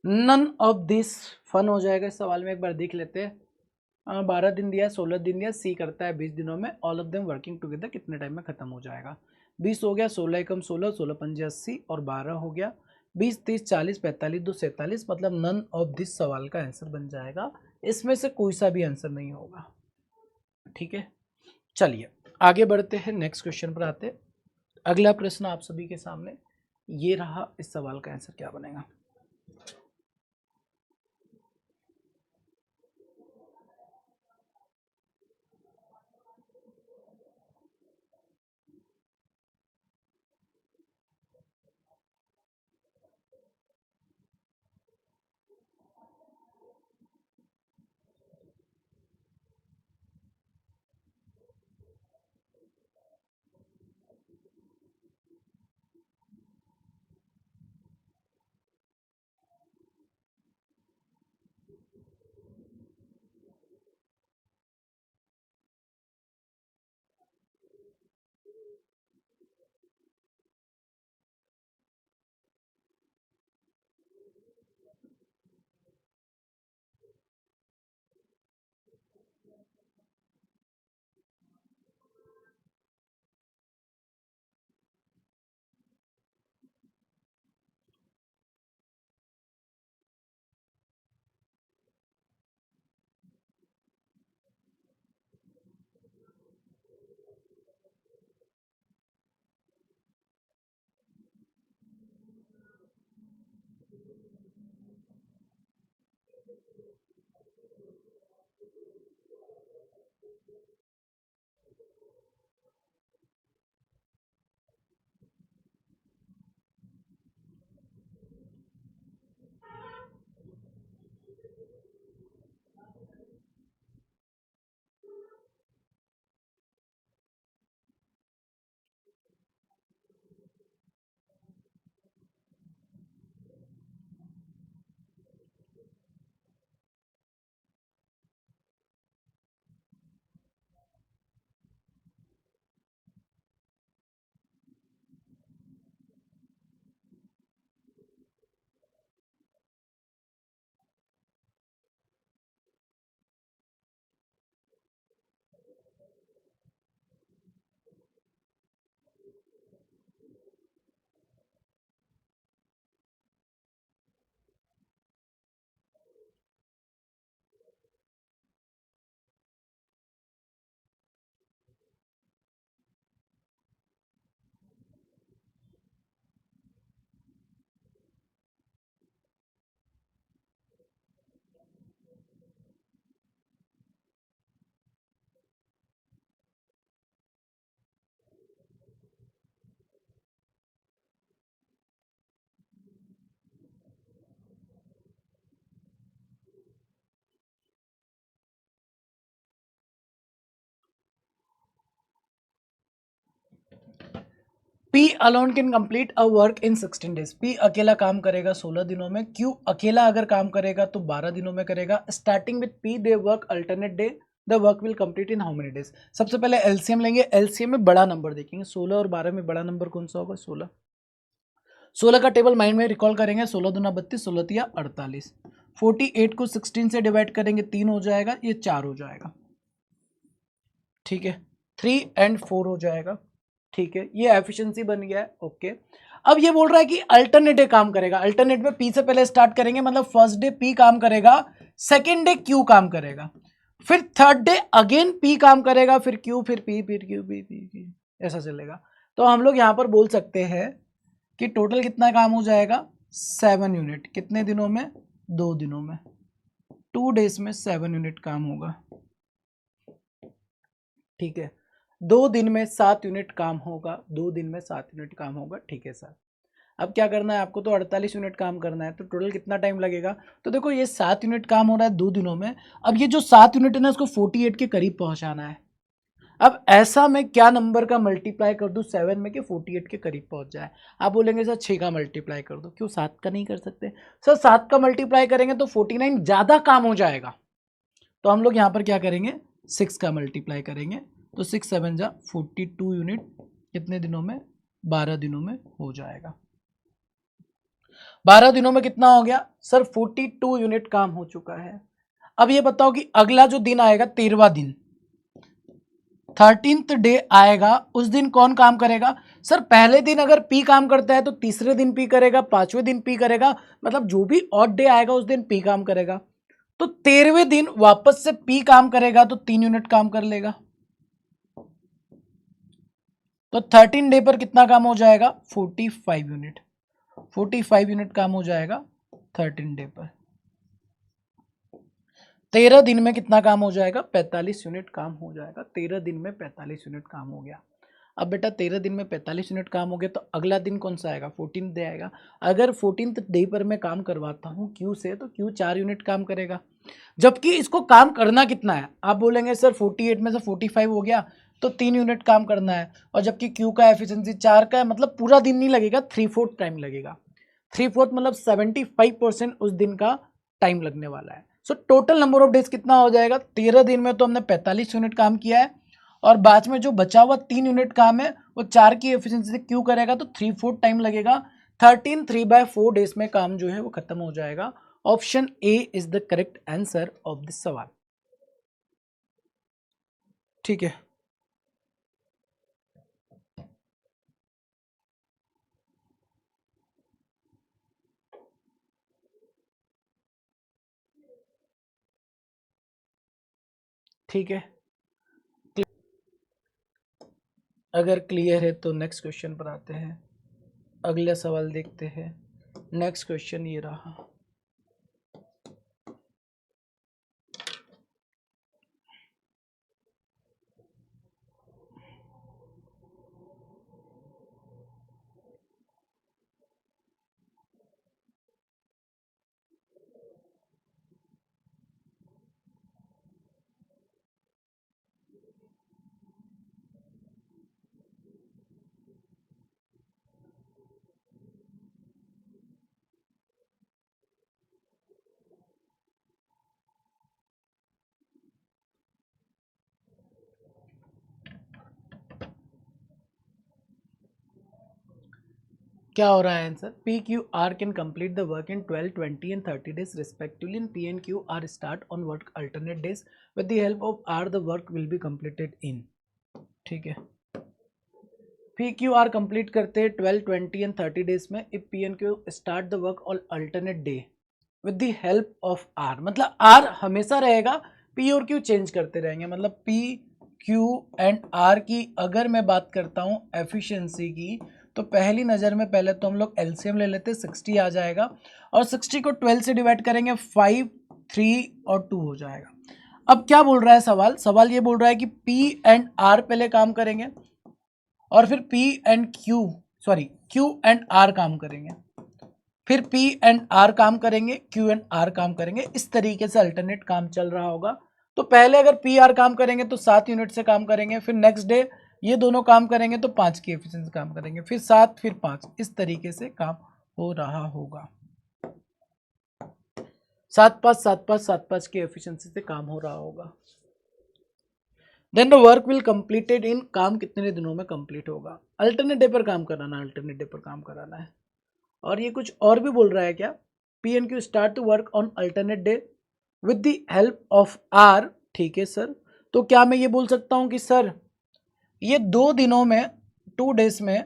नन ऑफ दिस। फन हो जाएगा इस सवाल में, एक बार देख लेते हैं। 12 दिन दिया, 16 दिन दिया, सी करता है 20 दिनों में। All of them working together कितने टाइम में खत्म हो जाएगा? 20 हो गया, 16 एकम 16, 16 पंजे 80 और 12 हो गया। 20, 30, 40, 45, 247, मतलब नन ऑफ दिस सवाल का आंसर बन जाएगा। इसमें से कोई सा भी आंसर नहीं होगा। ठीक है, चलिए आगे बढ़ते हैं, नेक्स्ट क्वेश्चन पर आते हैं। अगला प्रश्न आप सभी के सामने ये रहा, इस सवाल का आंसर क्या बनेगा? P alone can complete a work in 16 days. P अकेला काम करेगा 16 दिनों में. Q अकेला अगर काम करेगा तो 12 दिनों में करेगा. Starting with P, they work alternate day. The work will complete in how many days? सबसे पहले LCM लेंगे. LCM में बड़ा नंबर देखेंगे. 16 और 12 में बड़ा नंबर कौन सा होगा? 16. 16 का टेबल माइंड में रिकॉल करेंगे. 16 दूना 32, 16 तिया 48. 48 को 16 से डिवाइड करेंगे, 3 हो जाएगा, ये 4 हो जाएगा. ठीक है, 3 and 4 हो जाएगा. ठीक है, ये एफिशिएंसी बन गया है. ओके, अब ये बोल रहा है कि अल्टरनेट डे काम करेगा. अल्टरनेट में पी से पहले स्टार्ट करेंगे, मतलब फर्स्ट डे पी काम करेगा, सेकेंड डे क्यू काम करेगा, फिर थर्ड डे अगेन पी काम करेगा, फिर क्यू, फिर पी, फिर क्यू, पी, पी, पी, ऐसा चलेगा. तो हम लोग यहां पर बोल सकते हैं कि टोटल कितना काम हो जाएगा? 7 यूनिट. कितने दिनों में? 2 दिनों में. 2 डेज में 7 यूनिट काम होगा. ठीक है, 2 दिन में 7 यूनिट काम होगा. 2 दिन में 7 यूनिट काम होगा. ठीक है सर, अब क्या करना है आपको? तो 48 यूनिट काम करना है. तो टोटल कितना टाइम लगेगा? तो देखो, ये 7 यूनिट काम हो रहा है 2 दिनों में. अब ये जो 7 यूनिट है ना, इसको 48 के करीब पहुंचाना है. अब ऐसा मैं क्या नंबर का मल्टीप्लाई कर दूं 7 में कि 48 के करीब पहुंच जाए? आप बोलेंगे सर 6 का मल्टीप्लाई कर दो. क्यों 7 का नहीं कर सकते? सर 7 का मल्टीप्लाई करेंगे तो 49 ज़्यादा काम हो जाएगा. तो हम लोग यहाँ पर क्या करेंगे? 6 का मल्टीप्लाई करेंगे. तो 6 7 जा 42 यूनिट कितने दिनों में? 12 दिनों में हो जाएगा. 12 दिनों में कितना हो गया सर? 42 यूनिट काम हो चुका है. अब ये बताओ कि अगला जो दिन आएगा 13वां दिन, 13th डे आएगा, उस दिन कौन काम करेगा? सर पहले दिन अगर पी काम करता है तो तीसरे दिन पी करेगा, 5वें दिन पी करेगा, मतलब जो भी ऑड डे आएगा उस दिन पी काम करेगा. तो 13वें दिन वापस से पी काम करेगा तो 3 यूनिट काम कर लेगा. तो 13 डे पर कितना काम हो जाएगा? 45 यूनिट. 45 यूनिट काम हो जाएगा 13 डे पर. 13 दिन में कितना काम हो जाएगा? 45 यूनिट काम हो जाएगा. 13 दिन में 45 यूनिट काम हो गया. अब बेटा 13 दिन में 45 यूनिट काम हो गया, तो अगला दिन कौन सा आएगा? 14th डे आएगा. अगर 14th डे पर मैं काम करवाता हूँ क्यू से, तो क्यू 4 यूनिट काम करेगा. जबकि इसको काम करना कितना है? आप बोलेंगे सर 48 में से 45 हो गया तो 3 यूनिट काम करना है, और जबकि क्यू का एफिशिएंसी 4 का है, मतलब पूरा दिन नहीं लगेगा, 3/4 टाइम लगेगा. 3/4 मतलब 75% उस दिन का टाइम लगने वाला है. So total number of days कितना हो जाएगा? 13 दिन में तो हमने 45 यूनिट काम किया है, और बाद में जो बचा हुआ 3 यूनिट काम है वो 4 की एफिशिएंसी से क्यू करेगा तो 3/4 टाइम लगेगा. 13 3/4 डेज में काम जो है वो खत्म हो जाएगा. Option A is the correct answer of this सवाल. ठीक है, ठीक है. अगर क्लियर है तो नेक्स्ट क्वेश्चन पर आते हैं. अगला सवाल देखते हैं. नेक्स्ट क्वेश्चन ये रहा. क्या हो रहा है answer? P Q R can complete the work in 12, 20 and 30 days respectively, and P and Q are start on work alternate days. With the help of R, the work will be completed in. ठीक है, P Q R complete करते हैं 12, 20 and 30 days में. If P and Q start the work on alternate day with the help of R, मतलब R हमेशा रहेगा, P और Q change करते रहेंगे. मतलब पी क्यू एंड आर की अगर मैं बात करता हूँ एफिशिएंसी की, तो पहली नज़र में पहले तो हम लोग एलसीएम ले लेते हैं, 60 आ जाएगा, और 60 को 12 से डिवाइड करेंगे, 5, 3 और 2 हो जाएगा. अब क्या बोल रहा है सवाल? सवाल ये बोल रहा है कि P एंड R पहले काम करेंगे, और फिर P and Q and R काम करेंगे, फिर P एंड R काम करेंगे, Q एंड R काम करेंगे. इस तरीके से अल्टरनेट काम चल रहा होगा. तो पहले अगर P R काम करेंगे तो 7 यूनिट से काम करेंगे, फिर नेक्स्ट डे ये दोनों काम करेंगे तो 5 की एफिशिएंसी काम करेंगे, फिर 7, फिर 5, इस तरीके से काम हो रहा होगा। 7 5 7 5 7 5 की एफिशिएंसी से काम हो रहा होगा। Then the work will completed in, काम कितने दिनों में कंप्लीट होगा। अल्टरनेट डे पर काम कराना, अल्टरनेट डे पर काम कराना है। और ये कुछ और भी बोल रहा है क्या, P and Q start to work on alternate day with the help of R. ठीक है सर, तो क्या मैं ये बोल सकता हूं कि सर ये 2 दिनों में 2 डेज में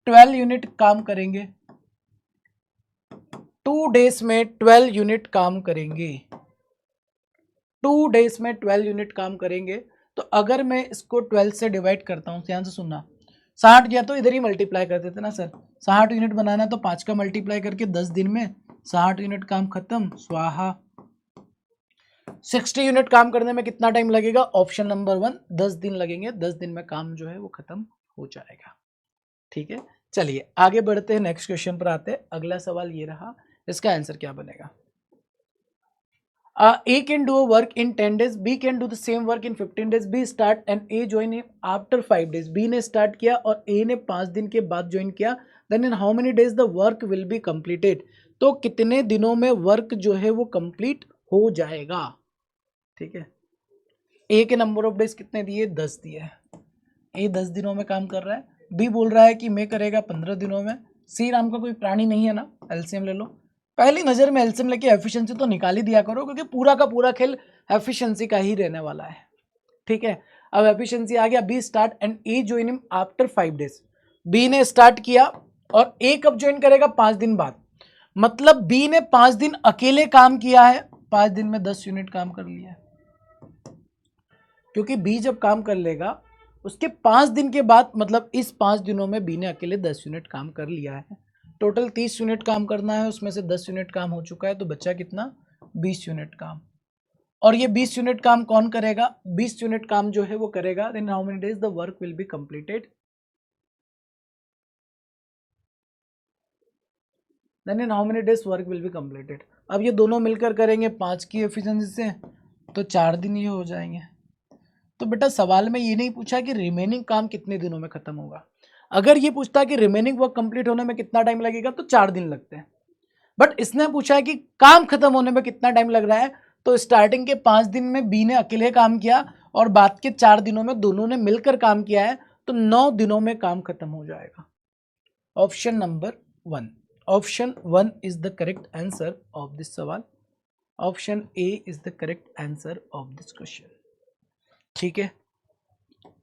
12 यूनिट काम करेंगे, 2 डेज में 12 यूनिट काम करेंगे, 2 डेज में 12 यूनिट काम करेंगे। तो अगर मैं इसको 12 से डिवाइड करता हूँ, ध्यान से सुनना, 60 गया तो इधर ही मल्टीप्लाई कर देते ना सर, 60 यूनिट बनाना है तो 5 का मल्टीप्लाई करके 10 दिन में 60 यूनिट काम खत्म, स्वाहा। 60 यूनिट काम करने में कितना टाइम लगेगा, ऑप्शन नंबर 1 10 दिन लगेंगे, 10 दिन में काम जो है वो खत्म हो जाएगा। ठीक है, चलिए आगे बढ़ते हैं, नेक्स्ट क्वेश्चन पर आते हैं। अगला सवाल ये रहा, इसका आंसर क्या बनेगा। A can do a work in 10 days, B can do the same work in 15 days, B start and A join him after 5 days। B ने स्टार्ट किया और A ने 5 दिन के बाद ज्वाइन किया, then in how many days the work will be completed. तो कितने दिनों में वर्क जो है वो कंप्लीट हो जाएगा। ठीक है, A के नंबर ऑफ डेज कितने दिए, 10 दिए है, A 10 दिनों में काम कर रहा है, B बोल रहा है कि मैं करेगा 15 दिनों में। C नाम का कोई प्राणी नहीं है ना, एलसीएम ले लो, पहली नजर में एलसीएम लेके एफिशिएंसी तो निकाल ही दिया करो, क्योंकि पूरा का पूरा खेल एफिशिएंसी का ही रहने वाला है। ठीक है, अब एफिशिएंसी आ गया, B start and A join him after 5 days. B ने स्टार्ट किया और ए कब ज्वाइन करेगा, 5 दिन बाद। मतलब बी ने 5 दिन अकेले काम किया है, 5 दिन में 10 यूनिट काम कर लिया है, क्योंकि बी जब काम कर लेगा उसके 5 दिन के बाद, मतलब इस 5 दिनों में बी ने अकेले 10 यूनिट काम कर लिया है। टोटल 30 यूनिट काम करना है, उसमें से 10 यूनिट काम हो चुका है, तो बच्चा कितना, 20 यूनिट काम। और ये 20 यूनिट काम कौन करेगा, 20 यूनिट काम जो है वो करेगा। Then how many days the work will be completed, then in how many days work will be completed. अब ये दोनों मिलकर करेंगे 5 की एफिशिएंसी से, तो 4 दिन ये हो जाएंगे। तो बेटा सवाल में ये नहीं पूछा कि रिमेनिंग काम कितने दिनों में खत्म होगा। अगर ये पूछता कि रिमेनिंग वर्क कंप्लीट होने में कितना टाइम लगेगा, तो 4 दिन लगते हैं। बट इसने पूछा है कि काम खत्म होने में कितना टाइम लग रहा है, तो स्टार्टिंग के 5 दिन में बी ने अकेले काम किया और बाद के 4 दिनों में दोनों ने मिलकर काम किया है, तो 9 दिनों में काम खत्म हो जाएगा। Option number 1, option 1 is the correct answer of this सवाल। Option A is the correct answer of this question. ठीक है,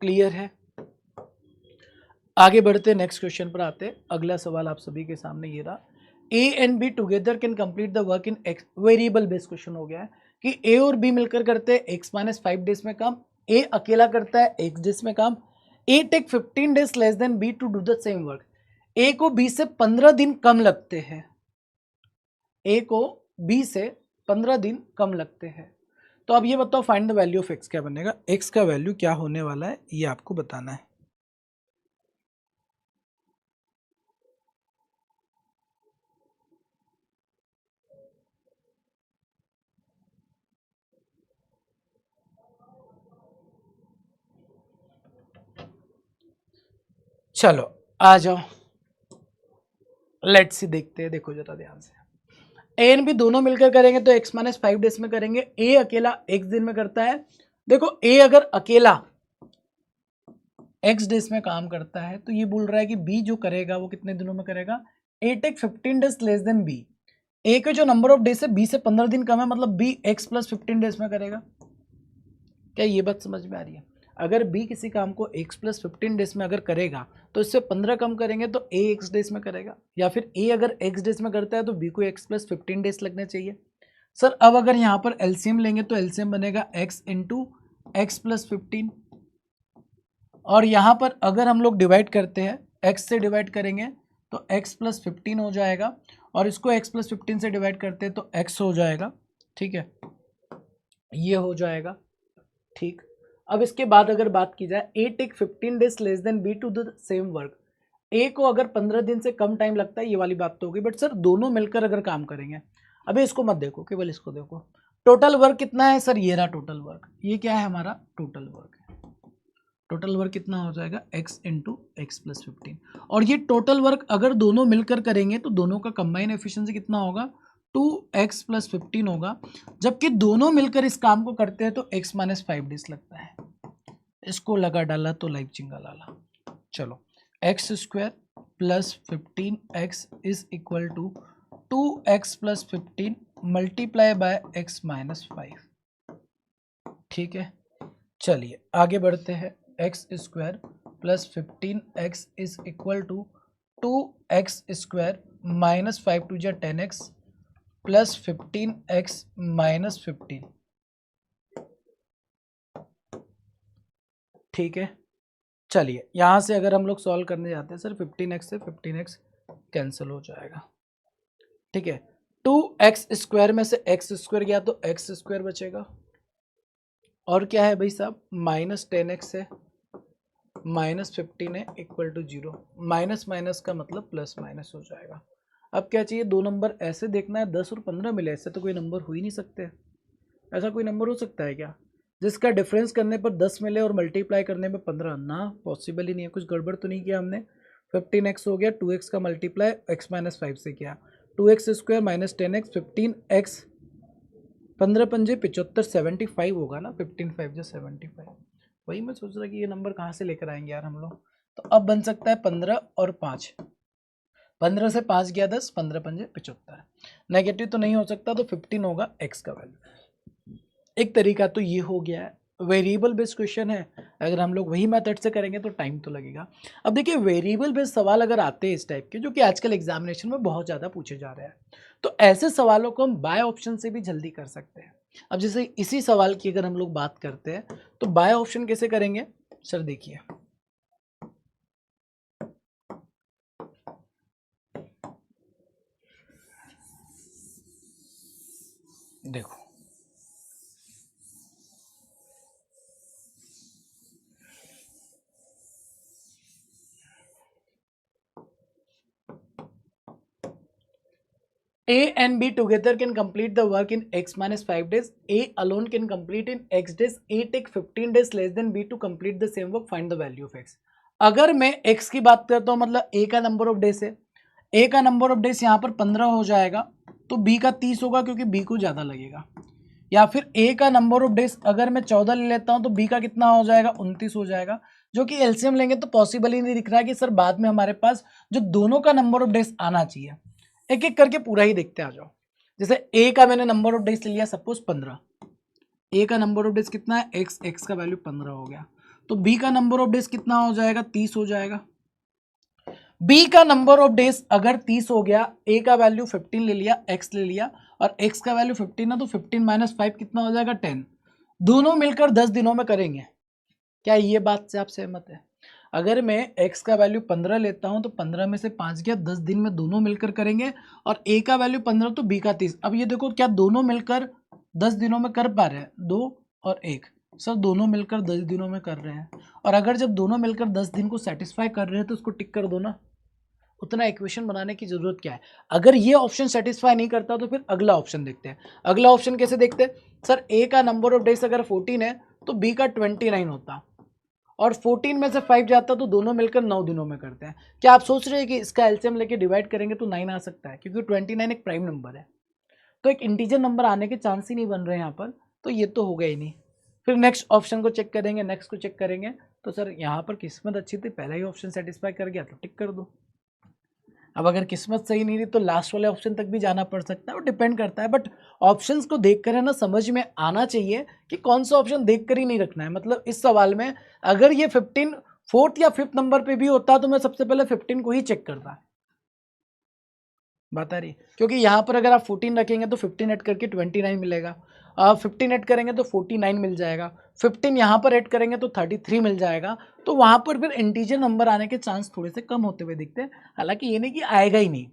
क्लियर है। आगे बढ़ते नेक्स्ट क्वेश्चन पर आते हैं। अगला सवाल आप सभी के सामने ये रहा, ए and be together can complete the work in x. Variable based question हो गया है कि ए और बी मिलकर करते हैं x-5 डेज में काम, ए अकेला करता है x डेज में काम। A take 15 days less than B to do the same work. A को बी से 15 दिन कम लगते हैं, ए को बी से 15 दिन कम लगते हैं। तो अब ये बताओ find the value of x, क्या बनेगा, एक्स का वैल्यू क्या होने वाला है ये आपको बताना है। चलो आ जाओ, लेट्स सी देखते हैं, देखो जरा ध्यान से। ए एंड बी दोनों मिलकर करेंगे तो x-5 डेज में करेंगे, ए अकेला x दिन में करता है। देखो ए अगर अकेला x डेज में काम करता है, तो ये बोल रहा है कि बी जो करेगा वो कितने दिनों में करेगा, A take 15 days less than B. A के जो नंबर ऑफ डेज है बी से 15 दिन कम है, मतलब बी x + 15 डेज में करेगा। क्या ये बात समझ में आ रही है। अगर बी किसी काम को x + 15 डेज में अगर करेगा, तो इससे 15 कम करेंगे तो ए x डेज में करेगा, या फिर ए अगर x डेज में करता है तो बी को x + 15 डेज लगने चाहिए। सर अब अगर यहाँ पर एलसीएम लेंगे तो एलसीएम बनेगा x × x + 15, और यहाँ पर अगर हम लोग डिवाइड करते हैं, x से डिवाइड करेंगे तो x + 15 हो जाएगा, और इसको x + 15 से डिवाइड करते हैं तो x हो जाएगा। ठीक है, ये हो जाएगा। ठीक, अब इसके बाद अगर बात की जाए, A take 15 days less than B to the same work. A को अगर 15 दिन से कम टाइम लगता है, ये वाली बात तो होगी, बट सर दोनों मिलकर अगर काम करेंगे, अभी इसको मत देखो, केवल इसको देखो। टोटल वर्क कितना है सर, ये रहा टोटल वर्क, ये क्या है हमारा टोटल वर्क है। टोटल वर्क कितना हो जाएगा x इंटू एक्स प्लस 15। और ये टोटल वर्क अगर दोनों मिलकर करेंगे तो दोनों का कंबाइन एफिशिएंसी कितना होगा 2x प्लस 15 होगा। जबकि दोनों मिलकर इस काम को करते हैं तो x माइनस 5 डेज लगता है। इसको लगा डाला तो लाइक चिंगा लाला। चलो x square plus 15x is equal to 2x plus 15 multiply by x minus 5। ठीक है, चलिए आगे बढ़ते हैं। X square plus 15x is equal to 2x square minus 5 टू जा 10x प्लस 15x माइनस 15। ठीक है, चलिए यहाँ से अगर हम लोग सॉल्व करने जाते हैं सर 15x से 15x कैंसिल हो जाएगा। ठीक है, 2x स्क्वायर में से x स्क्वायर गया तो x स्क्वायर बचेगा। और क्या है भाई साहब, माइनस 10x है माइनस 15 है इक्वल टू 0। माइनस माइनस का मतलब प्लस माइनस हो जाएगा। अब क्या चाहिए, दो नंबर ऐसे देखना है 10 और 15 मिले, ऐसे तो कोई नंबर हो ही नहीं सकते। ऐसा कोई नंबर हो सकता है क्या जिसका डिफरेंस करने पर 10 मिले और मल्टीप्लाई करने में 15? ना, पॉसिबल ही नहीं है। कुछ गड़बड़ तो नहीं किया हमने। 15x हो गया, 2x का मल्टीप्लाई x माइनस 5 से किया, 2x square minus 10x 15x 15 पंजे 75 75 होगा ना, 15 5 जो 75। वही मैं सोच रहा कि ये नंबर कहाँ से लेकर आएंगे यार हम लोग। तो अब बन सकता है 15 और 5, 15 से 5 गया 10, 15 पंजे 75। नेगेटिव तो नहीं हो सकता तो 15 होगा x का वैल्यू। एक तरीका तो ये हो गया है, वेरिएबल बेस्ड क्वेश्चन है। अगर हम लोग वही मेथड से करेंगे तो टाइम तो लगेगा। अब देखिए वेरिएबल बेस्ड सवाल अगर आते हैं इस टाइप के, जो कि आजकल एग्जामिनेशन में बहुत ज़्यादा पूछे जा रहे हैं, तो ऐसे सवालों को हम बाय ऑप्शन से भी जल्दी कर सकते हैं। अब जैसे इसी सवाल की अगर हम लोग बात करते हैं तो बाय ऑप्शन कैसे करेंगे सर, देखिए देखो A and B together can complete the work in x minus 5 days. A alone can complete in x days. A take 15 days less than B to complete the same work. Find the value of x. अगर मैं x की बात करता हूँ मतलब A का number of days है, A का नंबर ऑफ डेज यहाँ पर 15 हो जाएगा तो B का 30 होगा क्योंकि B को ज़्यादा लगेगा। या फिर A का नंबर ऑफ डेज अगर मैं 14 ले लेता हूँ तो B का कितना हो जाएगा, 29 हो जाएगा। जो कि एलसीएम लेंगे तो पॉसिबल ही नहीं दिख रहा है कि सर बाद में हमारे पास जो दोनों का नंबर ऑफ डेज आना चाहिए। एक एक करके पूरा ही देखते आ जाओ। जैसे ए का मैंने नंबर ऑफ डेज ले लिया सपोज 15, ए का नंबर ऑफ डेज कितना है एक्स, एक्स का वैल्यू 15 हो गया। तो बी का नंबर ऑफ डेज कितना हो जाएगा, 30 हो जाएगा। बी का नंबर ऑफ डेज अगर 30 हो गया, ए का वैल्यू 15 ले लिया, एक्स ले लिया, और एक्स का वैल्यू 15 है तो 15 माइनस 5 कितना हो जाएगा 10। दोनों मिलकर 10 दिनों में करेंगे। क्या ये बात से आप सहमत है? अगर मैं x का वैल्यू 15 लेता हूं तो 15 में से 5 गया, 10 दिन में दोनों मिलकर करेंगे। और a का वैल्यू 15 तो b का 30। अब ये देखो क्या दोनों मिलकर 10 दिनों में कर पा रहे हैं, 2 और 1? सर दोनों मिलकर 10 दिनों में कर रहे हैं। और अगर जब दोनों मिलकर 10 दिन को सेटिस्फाई कर रहे हैं तो उसको टिक कर दो ना। उतना इक्वेशन बनाने की जरूरत क्या है। अगर ये ऑप्शन सेटिस्फाई नहीं करता तो फिर अगला ऑप्शन देखते हैं। अगला ऑप्शन कैसे देखते हैं सर, a का नंबर ऑफ डेज अगर 14 है तो b का 29 होता, और 14 में से 5 जाता तो दोनों मिलकर 9 दिनों में करते हैं। क्या आप सोच रहे हैं कि इसका एलसीएम लेके डिवाइड करेंगे तो 9 आ सकता है? क्योंकि 29 एक प्राइम नंबर है, तो एक इंटीजर नंबर आने के चांस ही नहीं बन रहे हैं यहाँ पर, तो ये तो होगा ही नहीं। फिर नेक्स्ट ऑप्शन को चेक करेंगे, नेक्स्ट को चेक करेंगे तो सर यहाँ पर किस्मत अच्छी थी, पहला ही ऑप्शन सेटिस्फाई कर गया तो टिक कर दो। अब अगर किस्मत सही नहीं रही तो लास्ट वाले ऑप्शन तक भी जाना पड़ सकता है, वो डिपेंड करता है। बट ऑप्शंस को देखकर है ना समझ में आना चाहिए कि कौन सा ऑप्शन देखकर ही नहीं रखना है। मतलब इस सवाल में अगर ये 15 फोर्थ या फिफ्थ नंबर पे भी होता तो मैं सबसे पहले 15 को ही चेक करता। बात आ रही, क्योंकि यहाँ पर अगर आप 14 रखेंगे तो 15 ऐड करके 29 मिलेगा, 15 ऐड करेंगे तो 49 मिल जाएगा, 15 यहाँ पर ऐड करेंगे तो 33 मिल जाएगा। तो वहाँ पर फिर इंटीजर नंबर आने के चांस थोड़े से कम होते हुए दिखते हैं। हालांकि ये नहीं कि आएगा ही नहीं,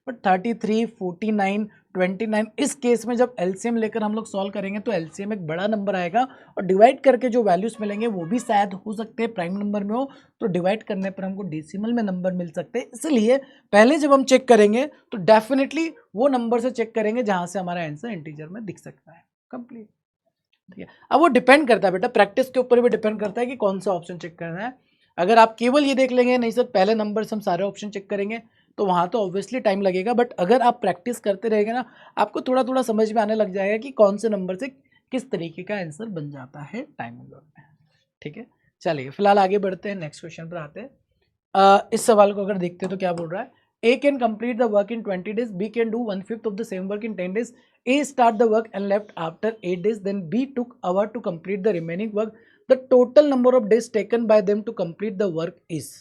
बट 33, 49, 29 इस केस में जब एलसीएम लेकर हम लोग सॉल्व करेंगे तो एलसीएम एक बड़ा नंबर आएगा, और डिवाइड करके जो वैल्यूज मिलेंगे वो भी शायद हो सकते हैं प्राइम नंबर में हो, तो डिवाइड करने पर हमको डेसिमल में नंबर मिल सकते हैं। इसलिए पहले जब हम चेक करेंगे तो डेफिनेटली वो नंबर से चेक करेंगे जहां से हमारा आंसर इंटीजर में दिख सकता है। कंप्लीट। ठीक है। अब वो डिपेंड करता है बेटा, प्रैक्टिस के ऊपर भी डिपेंड करता है कि कौन सा ऑप्शन चेक करना है। अगर आप केवल ये देख लेंगे नहीं सर पहले नंबर से हम सारे ऑप्शन चेक करेंगे, तो वहाँ तो ऑब्वियसली टाइम लगेगा, बट अगर आप प्रैक्टिस करते रहेंगे ना, आपको थोड़ा थोड़ा समझ में आने लग जाएगा कि कौन से नंबर से किस तरीके का आंसर बन जाता है टाइम में। ठीक है, चलिए फिलहाल आगे बढ़ते हैं, नेक्स्ट क्वेश्चन पर आते हैं। इस सवाल को अगर देखते हैं तो क्या बोल रहा है, A can complete the work in 20 days, B can do 1/5 of the same work in 10 days, A start the work and left after 8 days, then B took hour to complete the remaining work, the total number of days taken by them to complete the work is.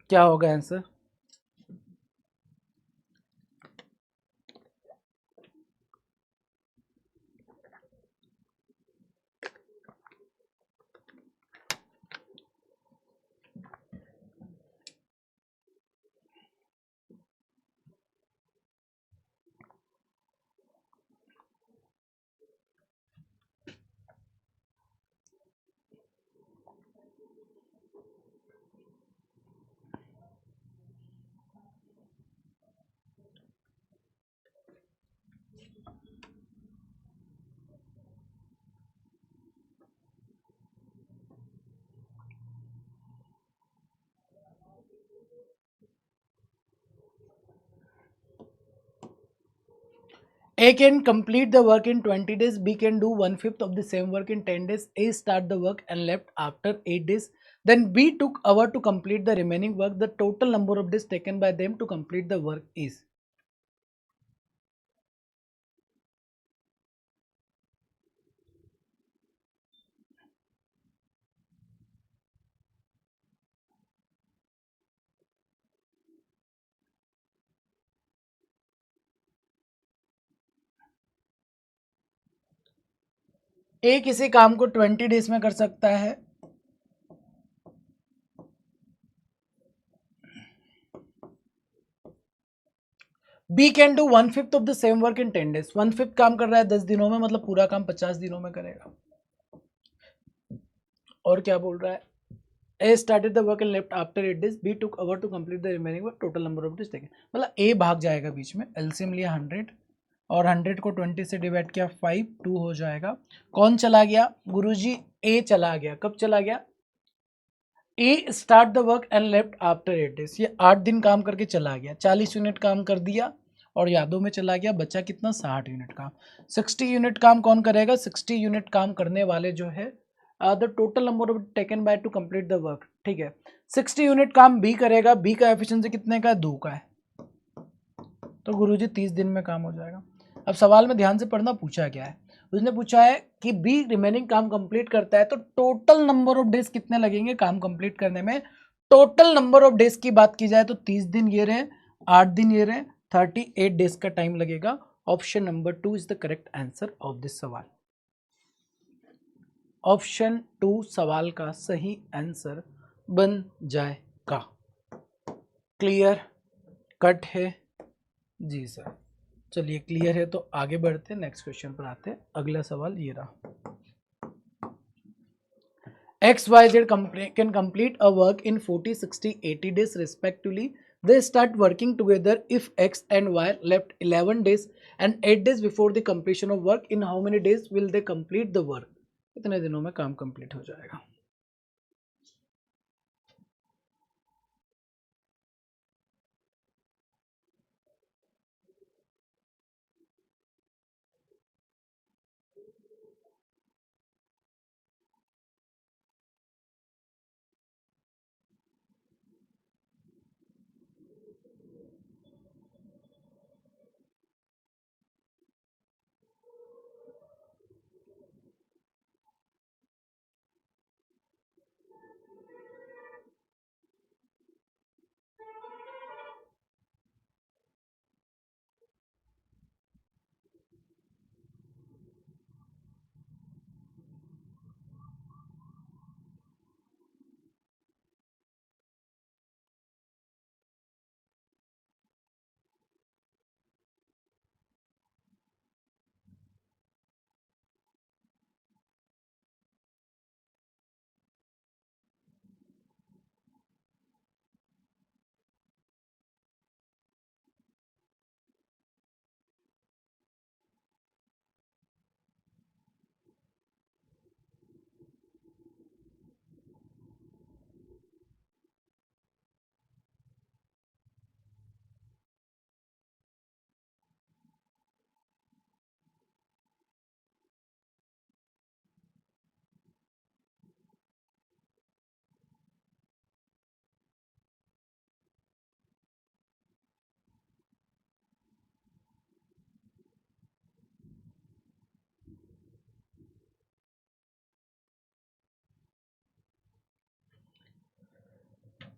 क्या होगा answer? A can complete the work in 20 days, B can do 1/5 of the same work in 10 days, A start the work and left after 8 days, then B took hour to complete the remaining work, the total number of days taken by them to complete the work is। A किसी काम को 20 days में कर सकता है, B can do 1/5 of the same work in 10 days, 1/5 काम कर रहा है 10 दिनों में, मतलब पूरा काम 50 दिनों में करेगा। और क्या बोल रहा है, A started the work and left after 8 days, B took hour to complete the remaining work, total number of days taken, मतलब ए भाग जाएगा बीच में, एलसीएम लिया 100 और 100 को 20 से डिवाइड किया 5, 2 हो जाएगा। कौन चला गया गुरुजी? ए चला गया। कब चला गया? A start the work and left after 8 days, ये 8 दिन काम करके चला गया, 40 यूनिट काम कर दिया और यादों में चला गया, बचा कितना? 60 यूनिट काम। 60 यूनिट काम कौन करेगा? 60 यूनिट काम करने वाले जो है the total number of taken by two complete the work, ठीक है। 60 यूनिट काम बी करेगा, बी का एफिशिएंसी कितने का है? 2 का है, तो गुरुजी 30 दिन में काम हो जाएगा। अब सवाल में ध्यान से पढ़ना, पूछा क्या है, उसने पूछा है कि बी रिमेनिंग काम कंप्लीट करता है तो टोटल नंबर ऑफ डेज कितने लगेंगे काम कंप्लीट करने में। टोटल नंबर ऑफ डेज की बात की जाए तो 30 दिन ये रहे, 8 दिन ये रहे, 38 डेज का टाइम लगेगा। Option number 2 is the correct answer of this सवाल। ऑप्शन 2 सवाल का सही आंसर बन जाएगा। क्लियर कट है जी सर। चलिए क्लियर है तो आगे बढ़ते हैं, नेक्स्ट क्वेश्चन पर आते हैं। अगला सवाल ये रहा, XYZ can complete a work in 40, 60, 80 days respectively. They start working together if X and Y left 11 days and 8 days before the completion of work. In how many days will they complete the work? कितने दिनों में काम complete हो जाएगा?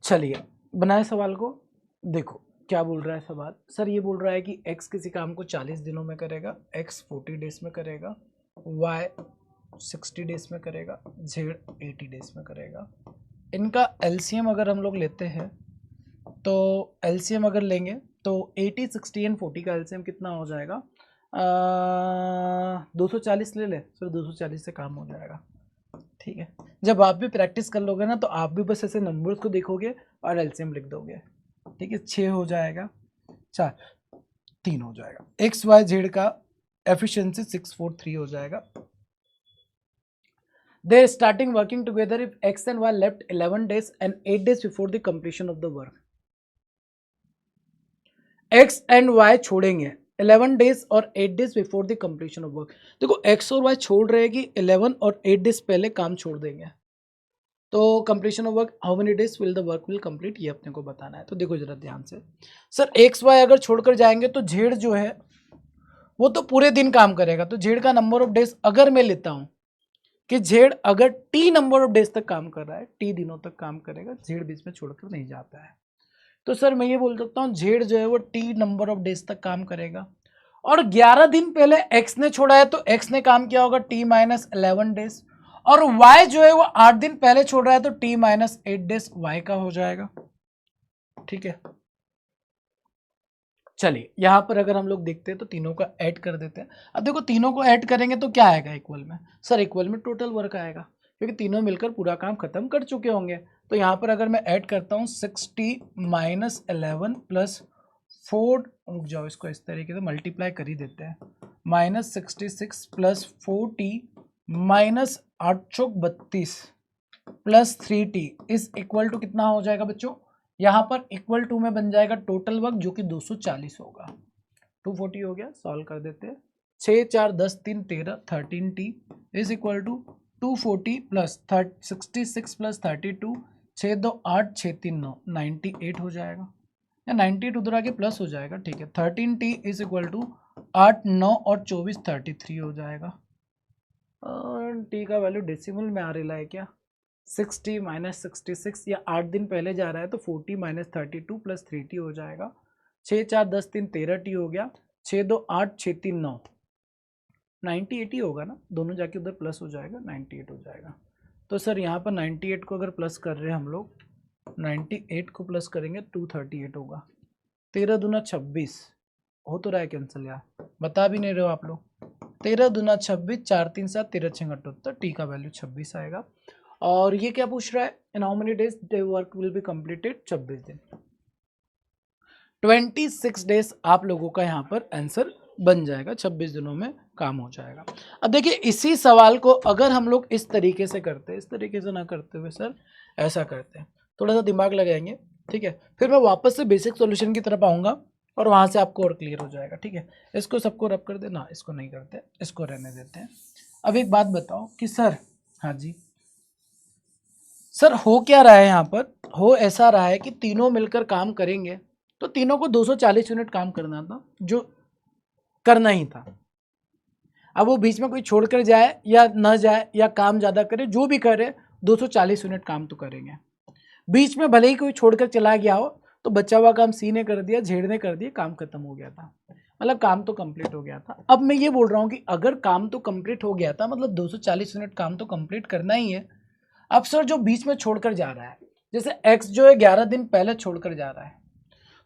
चलिए बनाए सवाल को। देखो क्या बोल रहा है सवाल, सर ये बोल रहा है कि x किसी काम को 40 दिनों में करेगा, x 40 डेज में करेगा, y 60 डेज में करेगा, z 80 डेज में करेगा। इनका एलसीएम अगर हम लोग लेते हैं तो एलसीएम अगर लेंगे तो 80, 60 एंड 40 का एलसीएम कितना हो जाएगा, 240 ले ले सर, 240 से काम हो जाएगा। ठीक है, जब आप भी प्रैक्टिस कर लोगे ना तो आप भी बस ऐसे नंबर्स को देखोगे और एलसीएम लिख दोगे। ठीक है, 6 हो जाएगा, 4, 3 हो जाएगा। एक्स वाई जेड का एफिशिएंसी 643 हो जाएगा। They are starting working together if X and Y left 11 days and 8 days before the completion of the work. X and Y छोड़ेंगे 11 days और 8 days before the completion of work। देखो X और Y छोड़ रहे हैं कि 11 और 8 days पहले काम छोड़ देंगे, तो completion of work how many days will the work will complete, ये अपने को बताना है। तो देखो जरा ध्यान से, सर X Y अगर छोड़कर जाएंगे तो Z जो है वो तो पूरे दिन काम करेगा, तो Z का नंबर ऑफ डेज अगर मैं लेता हूँ कि जेड अगर टी नंबर ऑफ डेज तक काम कर रहा है, टी दिनों तक काम करेगा, जेड बीच में छोड़कर नहीं जाता है, तो सर मैं ये बोल सकता हूँ जेड जो है वो टी नंबर ऑफ डेज तक काम करेगा। और 11 दिन पहले एक्स ने छोड़ा है तो एक्स ने काम किया होगा टी माइनस 11 डेज, और वाई जो है वो 8 दिन पहले छोड़ रहा है तो टी माइनस 8 डेज वाई का हो जाएगा। ठीक है, चलिए यहां पर अगर हम लोग देखते हैं तो तीनों का ऐड कर देते हैं। अब देखो तीनों को ऐड करेंगे तो क्या आएगा इक्वल में, सर इक्वल में टोटल वर्क आएगा, क्योंकि तीनों मिलकर पूरा काम खत्म कर चुके होंगे। तो यहाँ पर अगर मैं ऐड करता हूँ 60 माइनस 11 प्लस 4, रुक जाओ इसको इस तरीके से मल्टीप्लाई कर ही देते हैं, minus 66 plus 4t minus 832 plus 3t is equal to कितना हो जाएगा बच्चों, यहाँ पर इक्वल टू में बन जाएगा टोटल वर्क जो कि 240 होगा। 240 हो गया, सॉल्व कर देते हैं। 6 4 10 3 13 13t is equal to 240 plus 66 plus 32, 6 2 8 6 3 9, 98 हो जाएगा, या 98 उधर आके प्लस हो जाएगा। ठीक है, 13t इज इक्वल टू 8 9 और 24 33 हो जाएगा। टी का वैल्यू डेसिमल में आ रहा है क्या, 60 माइनस 66, या 8 दिन पहले जा रहा है तो 40 माइनस 32 प्लस 3t हो जाएगा। 6 4 10 3 13t हो गया, 6 2 8 6 3 9, 98 ही होगा ना, दोनों जाके उधर प्लस हो जाएगा, 98 हो जाएगा। तो सर यहाँ पर 98 को अगर प्लस कर रहे हैं हम लोग, 98 को प्लस करेंगे 238 होगा, 13 दूना 26 हो तो रहा है कैंसिल, यार बता भी नहीं रहे हो आप लोग, 13 दूना 26, 4 3 7 13 6 78, टी का वैल्यू 26 आएगा। और ये क्या पूछ रहा है, इन how many days the work will be completed, 26 दिन, 26 डेज आप लोगों का यहाँ पर आंसर बन जाएगा, 26 दिनों में काम हो जाएगा। अब देखिए इसी सवाल को अगर हम लोग इस तरीके से करते हैं, इस तरीके से ना करते हुए सर ऐसा करते हैं, थोड़ा सा दिमाग लगाएंगे। ठीक है, फिर मैं वापस से बेसिक सॉल्यूशन की तरफ आऊँगा और वहाँ से आपको और क्लियर हो जाएगा। ठीक है, इसको सबको रब कर देना, इसको नहीं करते, इसको रहने देते हैं। अब एक बात बताओ कि सर, हाँ जी सर हो क्या रहा है यहाँ पर, हो ऐसा रहा है कि तीनों मिलकर काम करेंगे तो तीनों को 240 यूनिट काम करना था, जो करना ही था। अब वो बीच में कोई छोड़कर जाए या न जाए या काम ज़्यादा करे, जो भी करे 240 यूनिट काम तो करेंगे। बीच में भले ही कोई छोड़कर चला गया हो तो बचा हुआ काम सी ने कर दिया, झेड़ ने कर दिया, काम खत्म हो गया था, मतलब काम तो कंप्लीट हो गया था। अब मैं ये बोल रहा हूँ कि अगर काम तो कंप्लीट हो गया था, मतलब 240 यूनिट काम तो कंप्लीट करना ही है। अब सर जो बीच में छोड़कर जा रहा है, जैसे x जो है 11 दिन पहले छोड़कर जा रहा है,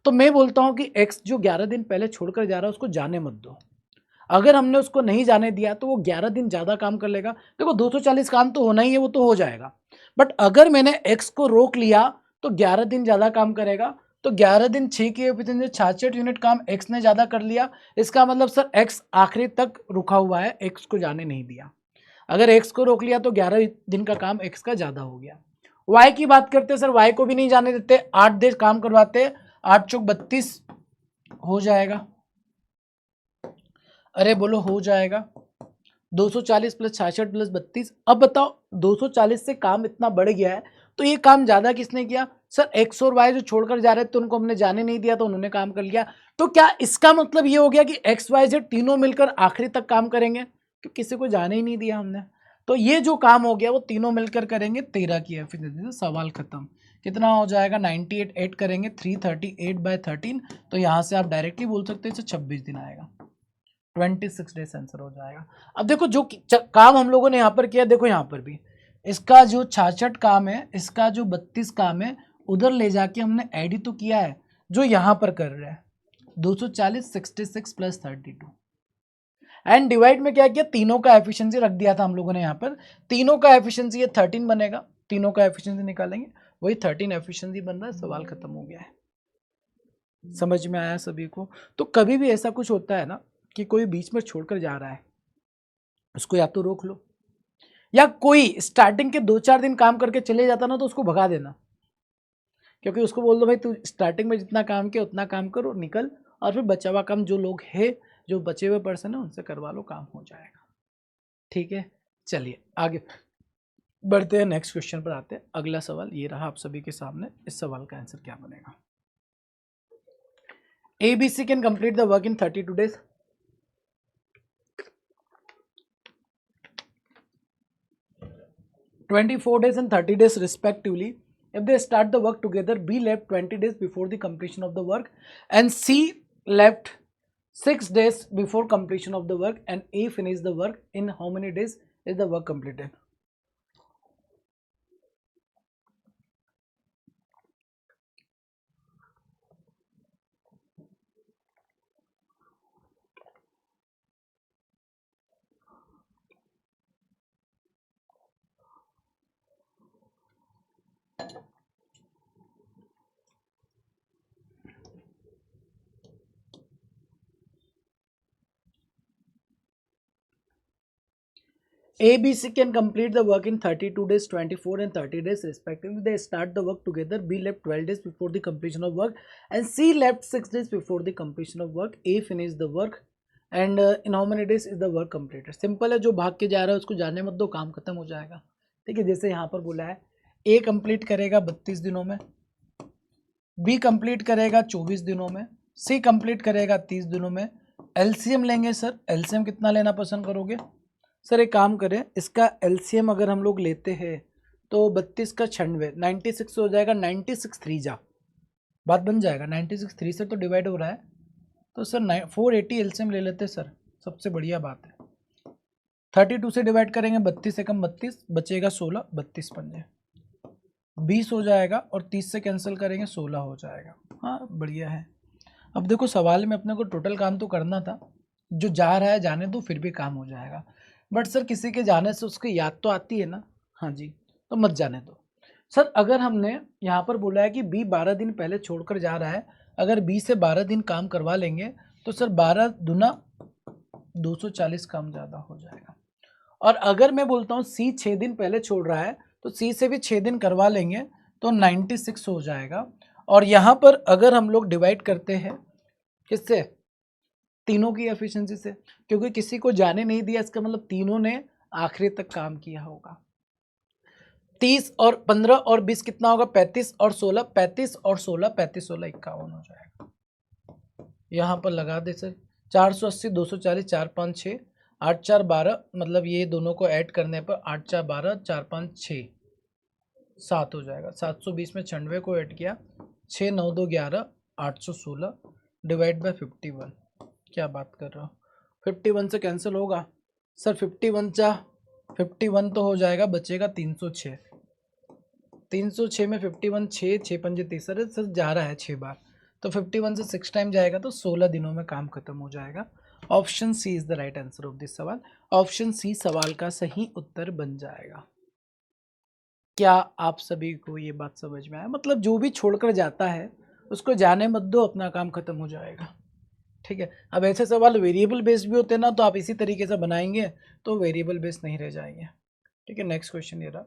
तो मैं बोलता हूं कि x जो 11 दिन पहले छोड़कर जा रहा है उसको जाने मत दो। अगर हमने उसको नहीं जाने दिया तो वो 11 दिन ज़्यादा काम कर लेगा। देखो 240 काम तो होना ही है, वो तो हो जाएगा, बट अगर मैंने x को रोक लिया तो 11 दिन ज़्यादा काम करेगा, तो 11 दिन 6 के 66 यूनिट काम x ने ज़्यादा कर लिया। इसका मतलब सर x आखिरी तक रुका हुआ है, x को जाने नहीं दिया। अगर x को रोक लिया तो 11 दिन का काम x का ज़्यादा हो गया। y की बात करते सर, y को भी नहीं जाने देते, 8 दिन काम करवाते, 8 चौक 32 हो जाएगा, अरे बोलो हो जाएगा, 240 प्लस 66 प्लस 32। अब बताओ 240 से काम इतना बढ़ गया है तो ये काम ज़्यादा किसने किया, सर x और y जो छोड़कर जा रहे थे उनको हमने जाने नहीं दिया तो उन्होंने काम कर लिया। तो क्या इसका मतलब ये हो गया कि x y z तीनों मिलकर आखिरी तक काम करेंगे, तो किसी को जाने ही नहीं दिया हमने, तो ये जो काम हो गया वो तीनों मिलकर करेंगे। 13 की एफिशिएंसी से सवाल खत्म, कितना हो जाएगा 98 ऐड करेंगे 338/13, तो यहाँ से आप डायरेक्टली बोल सकते हैं 26 दिन आएगा, 26 डेज आंसर हो जाएगा। अब देखो जो काम हम लोगों ने यहाँ पर किया, देखो यहाँ पर भी इसका जो 66 काम है, इसका जो 32 काम है, उधर ले जाके हमने ऐड ही तो किया है जो यहाँ पर कर रहे हैं 240 66 प्लस 32 एंड डिवाइड में क्या किया, तीनों का एफिशिएंसी रख दिया था हम लोगों ने यहाँ पर, तीनों का एफिशिएंसी ये 13 बनेगा, तीनों का एफिशिएंसी निकालेंगे वही 13 एफिशिएंसी बन रहा है, सवाल खत्म हो गया है। समझ में आया सभी को? तो कभी भी ऐसा कुछ होता है ना कि कोई बीच में छोड़कर जा रहा है, उसको या तो रोक लो, या कोई स्टार्टिंग के 2-4 दिन काम करके चले जाता ना तो उसको भगा देना, क्योंकि उसको बोल दो भाई तू स्टार्टिंग में जितना काम किया उतना काम करो, निकल, और फिर बचा हुआ काम जो लोग है, जो बचे हुए पर्सन है उनसे करवा लो, काम हो जाएगा। ठीक है, चलिए आगे बढ़ते हैं, नेक्स्ट क्वेश्चन पर आते हैं। अगला सवाल ये रहा आप सभी के सामने, इस सवाल का आंसर क्या बनेगा? ABC can complete the work in 32 days. 24 days and 30 days respectively. If they start the work together, B left 20 days before the completion of the work and C left 6 days before completion of the work, and A finished the work in how many days is the work completed? ABC can complete the work in 32 days, 24 and 30 days respectively. They start the work together. B left 12 days before the completion of work and C left 6 days before the completion of work. A finished the work and in how many days is the work completed? Simple है, जो भाग के जा रहा है उसको जाने मत दो, काम खत्म हो जाएगा। ठीक है, जैसे यहाँ पर बोला है A कंप्लीट करेगा 32 दिनों में, B कंप्लीट करेगा 24 दिनों में, C कंप्लीट करेगा 30 दिनों में। LCM लेंगे सर, LCM कितना लेना पसंद करोगे? सर एक काम करें, इसका एलसीएम अगर हम लोग लेते हैं तो 32 का 96 96 हो जाएगा, 96 3 जा बात बन जाएगा, 96 3 से तो डिवाइड हो रहा है, तो सर 480 एलसीएम ले लेते सर, सबसे बढ़िया बात है। 32 से डिवाइड करेंगे, 32 से कम 32 बचेगा 16, 32 पंजे 20 हो जाएगा, और 30 से कैंसिल करेंगे 16 हो जाएगा। हाँ बढ़िया है। अब देखो सवाल में अपने को टोटल काम तो करना था, जो जा रहा है जाने दो, फिर भी काम हो जाएगा। बट सर किसी के जाने से उसकी याद तो आती है ना, हाँ जी, तो मत जाने दो। सर अगर हमने यहाँ पर बोला है कि बी 12 दिन पहले छोड़कर जा रहा है, अगर बी से 12 दिन काम करवा लेंगे तो सर 12 दूना 240 काम ज़्यादा हो जाएगा। और अगर मैं बोलता हूँ सी 6 दिन पहले छोड़ रहा है तो सी से भी 6 दिन करवा लेंगे तो 96 हो जाएगा। और यहाँ पर अगर हम लोग डिवाइड करते हैं किससे, तीनों की एफिशिएंसी से, क्योंकि किसी को जाने नहीं दिया, इसका मतलब तीनों ने आखिरी तक काम किया होगा। 30 और 15 और 20 कितना होगा, 35 और 16, 35 और 16, 35 16 51 हो जाएगा। यहाँ पर लगा दे सर, 480 240 4 5 6 8 4 12, मतलब ये दोनों को ऐड करने पर 8 4 12 4 5 6 7 हो जाएगा। 720 में 96 को ऐड किया, 6 9 2 11 816 डिवाइड बाय 51, क्या बात कर रहा हूँ, 51 से कैंसिल होगा सर, 51 तो हो जाएगा, बचेगा 306, 306 में 51 6 पंजे 30, सर जा रहा है 6 बार, तो 51 से 6 टाइम जाएगा तो 16 दिनों में काम खत्म हो जाएगा। Option C is the right answer of this सवाल। ऑप्शन सी सवाल का सही उत्तर बन जाएगा। क्या आप सभी को ये बात समझ में आया? मतलब जो भी छोड़कर जाता है उसको जाने मत दो, अपना काम खत्म हो जाएगा। ठीक है, अब ऐसे सवाल वेरिएबल बेस्ड भी होते हैं ना, तो आप इसी तरीके से बनाएंगे तो वेरिएबल बेस्ड नहीं रह जाएंगे। ठीक है, नेक्स्ट क्वेश्चन ये रहा,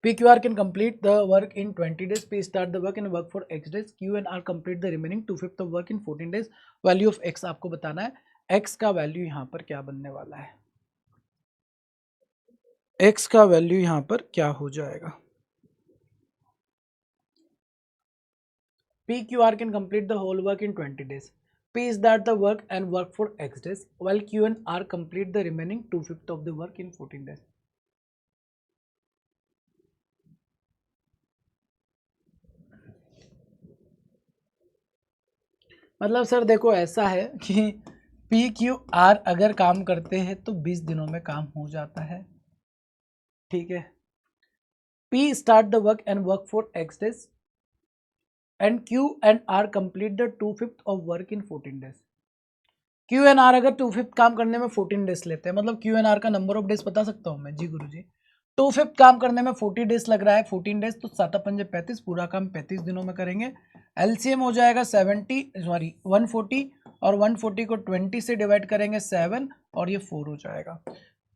PQR can complete the work in 20 days. P start the work and work for X days. Q and R complete the remaining 2/5 of work in 14 days. Value of X आपको बताना है, X का value यहाँ पर क्या बनने वाला है, X का वैल्यू यहाँ पर क्या हो जाएगा। PQR can complete the whole work in 20 days. P start the work and work for X days, while Q and R complete the remaining 2/5 of the work in 14 days. मतलब sir देखो ऐसा है कि पी क्यू आर अगर काम करते हैं तो 20 दिनों में काम हो जाता है, ठीक है। P start the work and work for x days and Q and R complete the 2/5 of work in 14 days. Q and R अगर 2/5 काम करने में 14 डेज लेते हैं, मतलब क्यू एन आर का नंबर ऑफ डेज बता सकता हूँ मैं? जी गुरु जी, 2/5 काम करने में 40 डेज लग रहा है, 14 डेज तो 7×5 = 35, पूरा काम 35 दिनों में करेंगे। एलसीएम हो जाएगा 140 और 140 को 20 से डिवाइड करेंगे 7 और ये 4 हो जाएगा।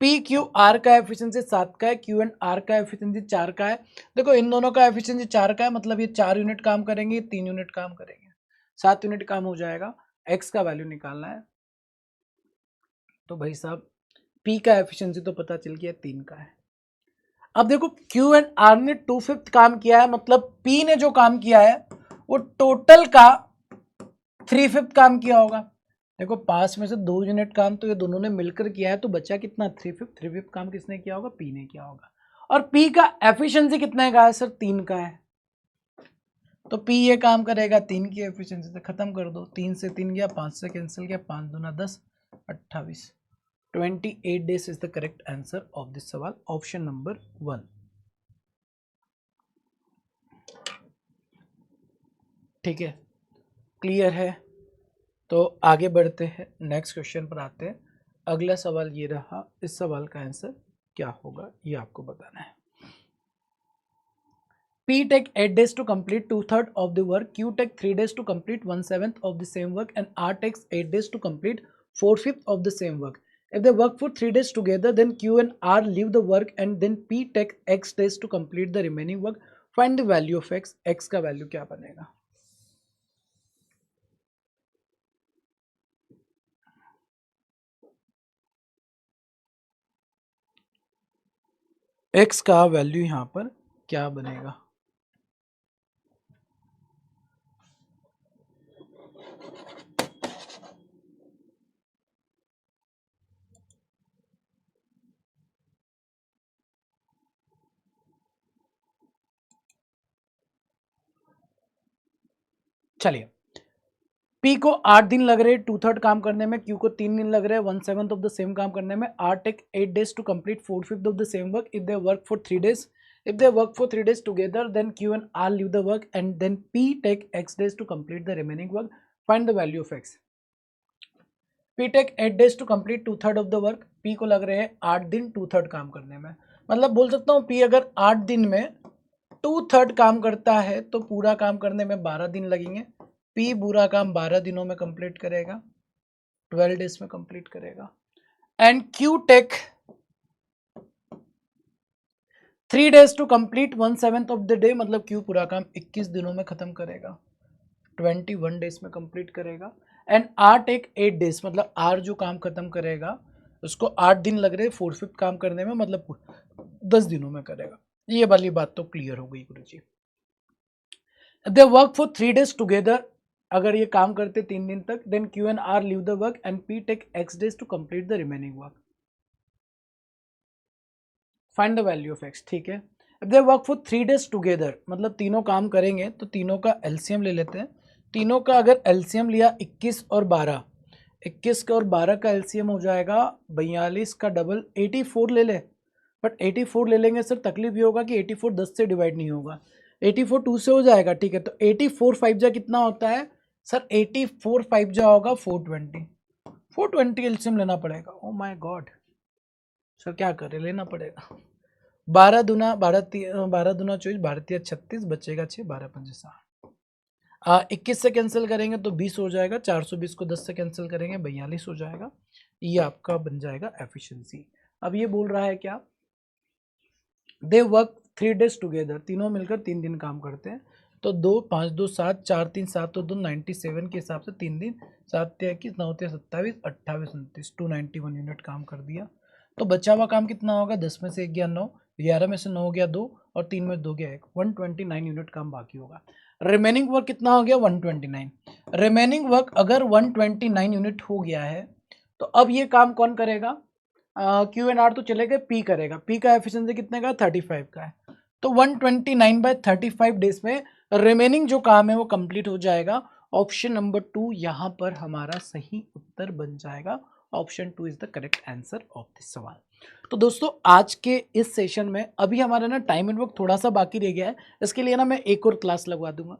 पी क्यू आर का एफिशिएंसी 7 का है, क्यू एन आर का एफिशिएंसी 4 का है। देखो इन दोनों का एफिशिएंसी 4 का है, मतलब ये 4 यूनिट काम करेंगे, ये 3 यूनिट काम करेंगे, 7 यूनिट काम हो जाएगा। एक्स का वैल्यू निकालना है, तो भाई साहब पी का एफिशिएंसी तो पता चल गया 3 का है। अब देखो क्यू एंड आर ने 2/5 काम किया है, मतलब पी ने जो काम किया है वो टोटल का 3/5 काम किया होगा। देखो 5 में से 2 यूनिट काम तो ये दोनों ने मिलकर किया है, तो बचा कितना? 3/5 काम किसने किया होगा? पी ने किया होगा। और पी का एफिशिएंसी कितने का है सर? 3 का है, तो पी ये काम करेगा 3 की एफिशिएंसी से। खत्म कर दो, 3 से 3 गया, 5 से कैंसिल गया, 5 दूना 10, 28, 28 days is the correct answer of this सवाल, ऑप्शन नंबर 1। ठीक है, क्लियर है? तो आगे बढ़ते हैं, नेक्स्ट क्वेश्चन पर आते हैं। अगला सवाल ये रहा, इस सवाल का आंसर क्या होगा ये आपको बताना है। P take 8 days to complete 2/3 of the work, Q take 3 days to complete 1/7 of the same work, and R takes 8 days to complete 4/5 of the same work. If they work for 3 days together, then Q and R leave the work and then P take X days to complete the remaining work. Find the value of X. X का value क्या बनेगा? X का value यहाँ पर क्या बनेगा? चलिए, P को 8 दिन लग रहे 2/3 काम करने में, Q को 3 दिन लग रहे 1/7 ऑफ द सेम काम करने में, R take 8 days to complete 4/5 of the same work if they work for 3 days. If they work for 3 days together, then Q and R leave the work and then P take X days to complete the remaining work. Find the value of X. P take 8 days to complete 2/3 of the work. P को लग रहे हैं 8 दिन 2/3 काम करने में, मतलब बोल सकता हूँ P अगर 8 दिन में 2/3 काम करता है तो पूरा काम करने में 12 दिन लगेंगे। P पूरा काम 12 दिनों में कंप्लीट करेगा, 12 डेज में कंप्लीट करेगा। And Q take 3 days to complete 1/7 of the day, मतलब Q पूरा काम 21 दिनों में खत्म करेगा, 21 डेज में कंप्लीट करेगा। एंड R टेक 8 days, मतलब R जो काम खत्म करेगा उसको 8 दिन लग रहे 4/5 काम करने में, मतलब 10 दिनों में करेगा। ये वाली बात तो क्लियर हो गई गुरु जी। They work for 3 days together, अगर ये काम करते 3 दिन तक, then Q and R leave the work and P take X days to complete the remaining work. Find the value of X, ठीक है। If they work for 3 days together, मतलब तीनों काम करेंगे, तो तीनों का एलसीएम ले लेते हैं। तीनों का अगर एलसीएम लिया 21 और 12, 21 का और 12 का एलसीएम हो जाएगा 42 का डबल 84 ले ले, बट 84 ले लेंगे सर, तकलीफ ये होगा कि 84 10 से डिवाइड नहीं होगा, 84 2 से हो जाएगा, ठीक है। तो 84 5 जा कितना होता है सर? 84 5 जा होगा 420, 420 एलसीएम लेना पड़ेगा। ओ माय गॉड सर, क्या करें, लेना पड़ेगा। 12 दूना 12 दूना 24, 12 36, बचेगा 6, 12×5 60। 21 से कैंसिल करेंगे तो 20 हो जाएगा, 420 को 10 से कैंसिल करेंगे 42 हो जाएगा। ये आपका बन जाएगा एफिशिएंसी। अब ये बोल रहा है क्या? दे वर्क 3 days टुगेदर, तीनों मिलकर 3 दिन काम करते हैं, तो 2 5 2 7 4 3 7 और 2 97 के हिसाब से 3 दिन, 7 21 9 27 28 29, 291 यूनिट काम कर दिया। तो बचा हुआ काम कितना होगा? 10 में से 1 गया 9, 11 में से 9 गया 2 और 3 में 2 गया 1, 129 यूनिट काम बाकी होगा। रिमेनिंग वर्क कितना हो गया? 129। रिमेनिंग वर्क अगर 129 यूनिट हो गया है, तो अब ये काम कौन करेगा? क्यू एन आर तो चले गए, पी करेगा। पी का एफिशिएंसी कितने का? 35 का है। तो 129/35 डेज में रिमेनिंग जो काम है वो कंप्लीट हो जाएगा ऑप्शन नंबर 2 यहाँ पर हमारा सही उत्तर बन जाएगा। Option 2 is the correct answer of this सवाल। तो दोस्तों आज के इस सेशन में अभी हमारा ना टाइम एंड वर्क थोड़ा सा बाकी रह गया है, इसके लिए ना मैं एक और क्लास लगवा दूंगा,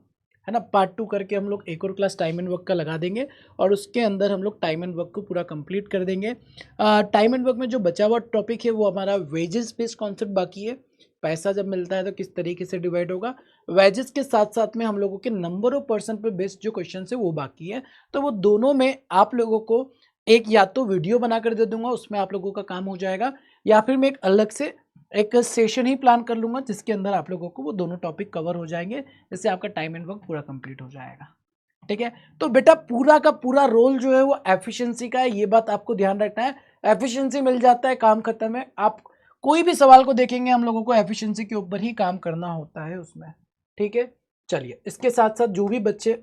है ना। पार्ट 2 करके हम लोग एक और क्लास टाइम एंड वर्क का लगा देंगे और उसके अंदर हम लोग टाइम एंड वर्क को पूरा कंप्लीट कर देंगे। टाइम एंड वर्क में जो बचा हुआ टॉपिक है वो हमारा वेजेस बेस्ड कॉन्सेप्ट बाकी है। पैसा जब मिलता है तो किस तरीके से डिवाइड होगा, वेजेस के साथ साथ में हम लोगों के नंबर ऑफ पर्सन पर बेस्ड जो क्वेश्चन है वो बाकी है। तो वो दोनों में आप लोगों को एक या तो वीडियो बनाकर दे दूंगा, उसमें आप लोगों का काम हो जाएगा, या फिर मैं एक अलग से एक सेशन ही प्लान कर लूंगा जिसके अंदर आप लोगों को वो दोनों टॉपिक कवर हो जाएंगे, जिससे आपका टाइम एंड वर्क पूरा कंप्लीट हो जाएगा। ठीक है, तो बेटा पूरा का पूरा रोल जो है वो एफिशिएंसी का है, ये बात आपको ध्यान रखना है। एफिशिएंसी मिल जाता है, काम खत्म है। आप कोई भी सवाल को देखेंगे हम लोगों को एफिशिएंसी के ऊपर ही काम करना होता है उसमें। ठीक है, चलिए इसके साथ साथ जो भी बच्चे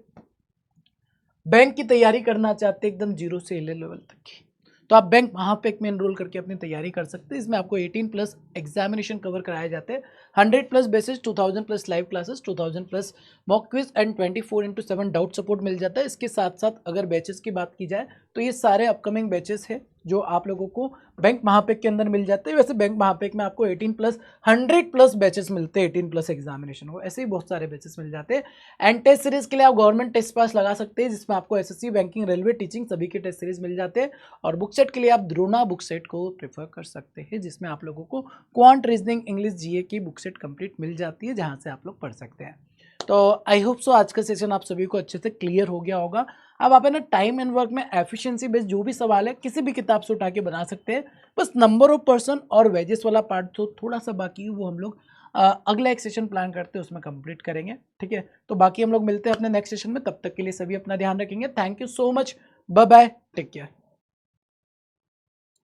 बैंक की तैयारी करना चाहते हैं एकदम 0 से 11 लेवल तक की, तो आप बैंक महापेक में एनरोल करके अपनी तैयारी कर सकते हैं। इसमें आपको 18 प्लस एग्जामिनेशन कवर कराए जाते हैं, 100 plus basis, 2000 plus live classes, 2000 plus mock quiz and 24/7 doubt support मिल जाता है। इसके साथ साथ अगर बैचेस की बात की जाए तो ये सारे अपकमिंग बैचेस हैं जो आप लोगों को बैंक महापेक के अंदर मिल जाते हैं। वैसे बैंक महापेक में आपको 18 प्लस 100 प्लस बैचेस मिलते हैं, 18 प्लस एग्जामिनेशन हो, ऐसे ही बहुत सारे बैचेस मिल जाते हैं। एंड टेस्ट सीरीज के लिए आप गवर्नमेंट टेस्ट पास लगा सकते हैं, जिसमें आपको एसएससी, बैंकिंग, रेलवे, टीचिंग सभी के टेस्ट सीरीज मिल जाते हैं। और बुक सेट के लिए आप द्रोणा बुक सेट को प्रेफर कर सकते हैं, जिसमें आप लोगों को क्वांट, रीजनिंग, इंग्लिश, जीए की बुक सेट कंप्लीट मिल जाती है, जहां से आप लोग पढ़ सकते हैं। तो आई होप सो आज का सेशन आप सभी को अच्छे से क्लियर हो गया होगा। अब आप है ना टाइम एंड वर्क में एफिशिएंसी बेस्ड जो भी सवाल है किसी भी किताब से उठा के बना सकते हैं। बस नंबर ऑफ पर्सन और वेजेस वाला पार्ट तो थोड़ा सा बाकी है, वो हम लोग अगला एक सेशन प्लान करते हैं, उसमें कंप्लीट करेंगे। ठीक है, तो बाकी हम लोग मिलते हैं अपने नेक्स्ट सेशन में, तब तक के लिए सभी अपना ध्यान रखेंगे। Thank you so much, bye bye, take care.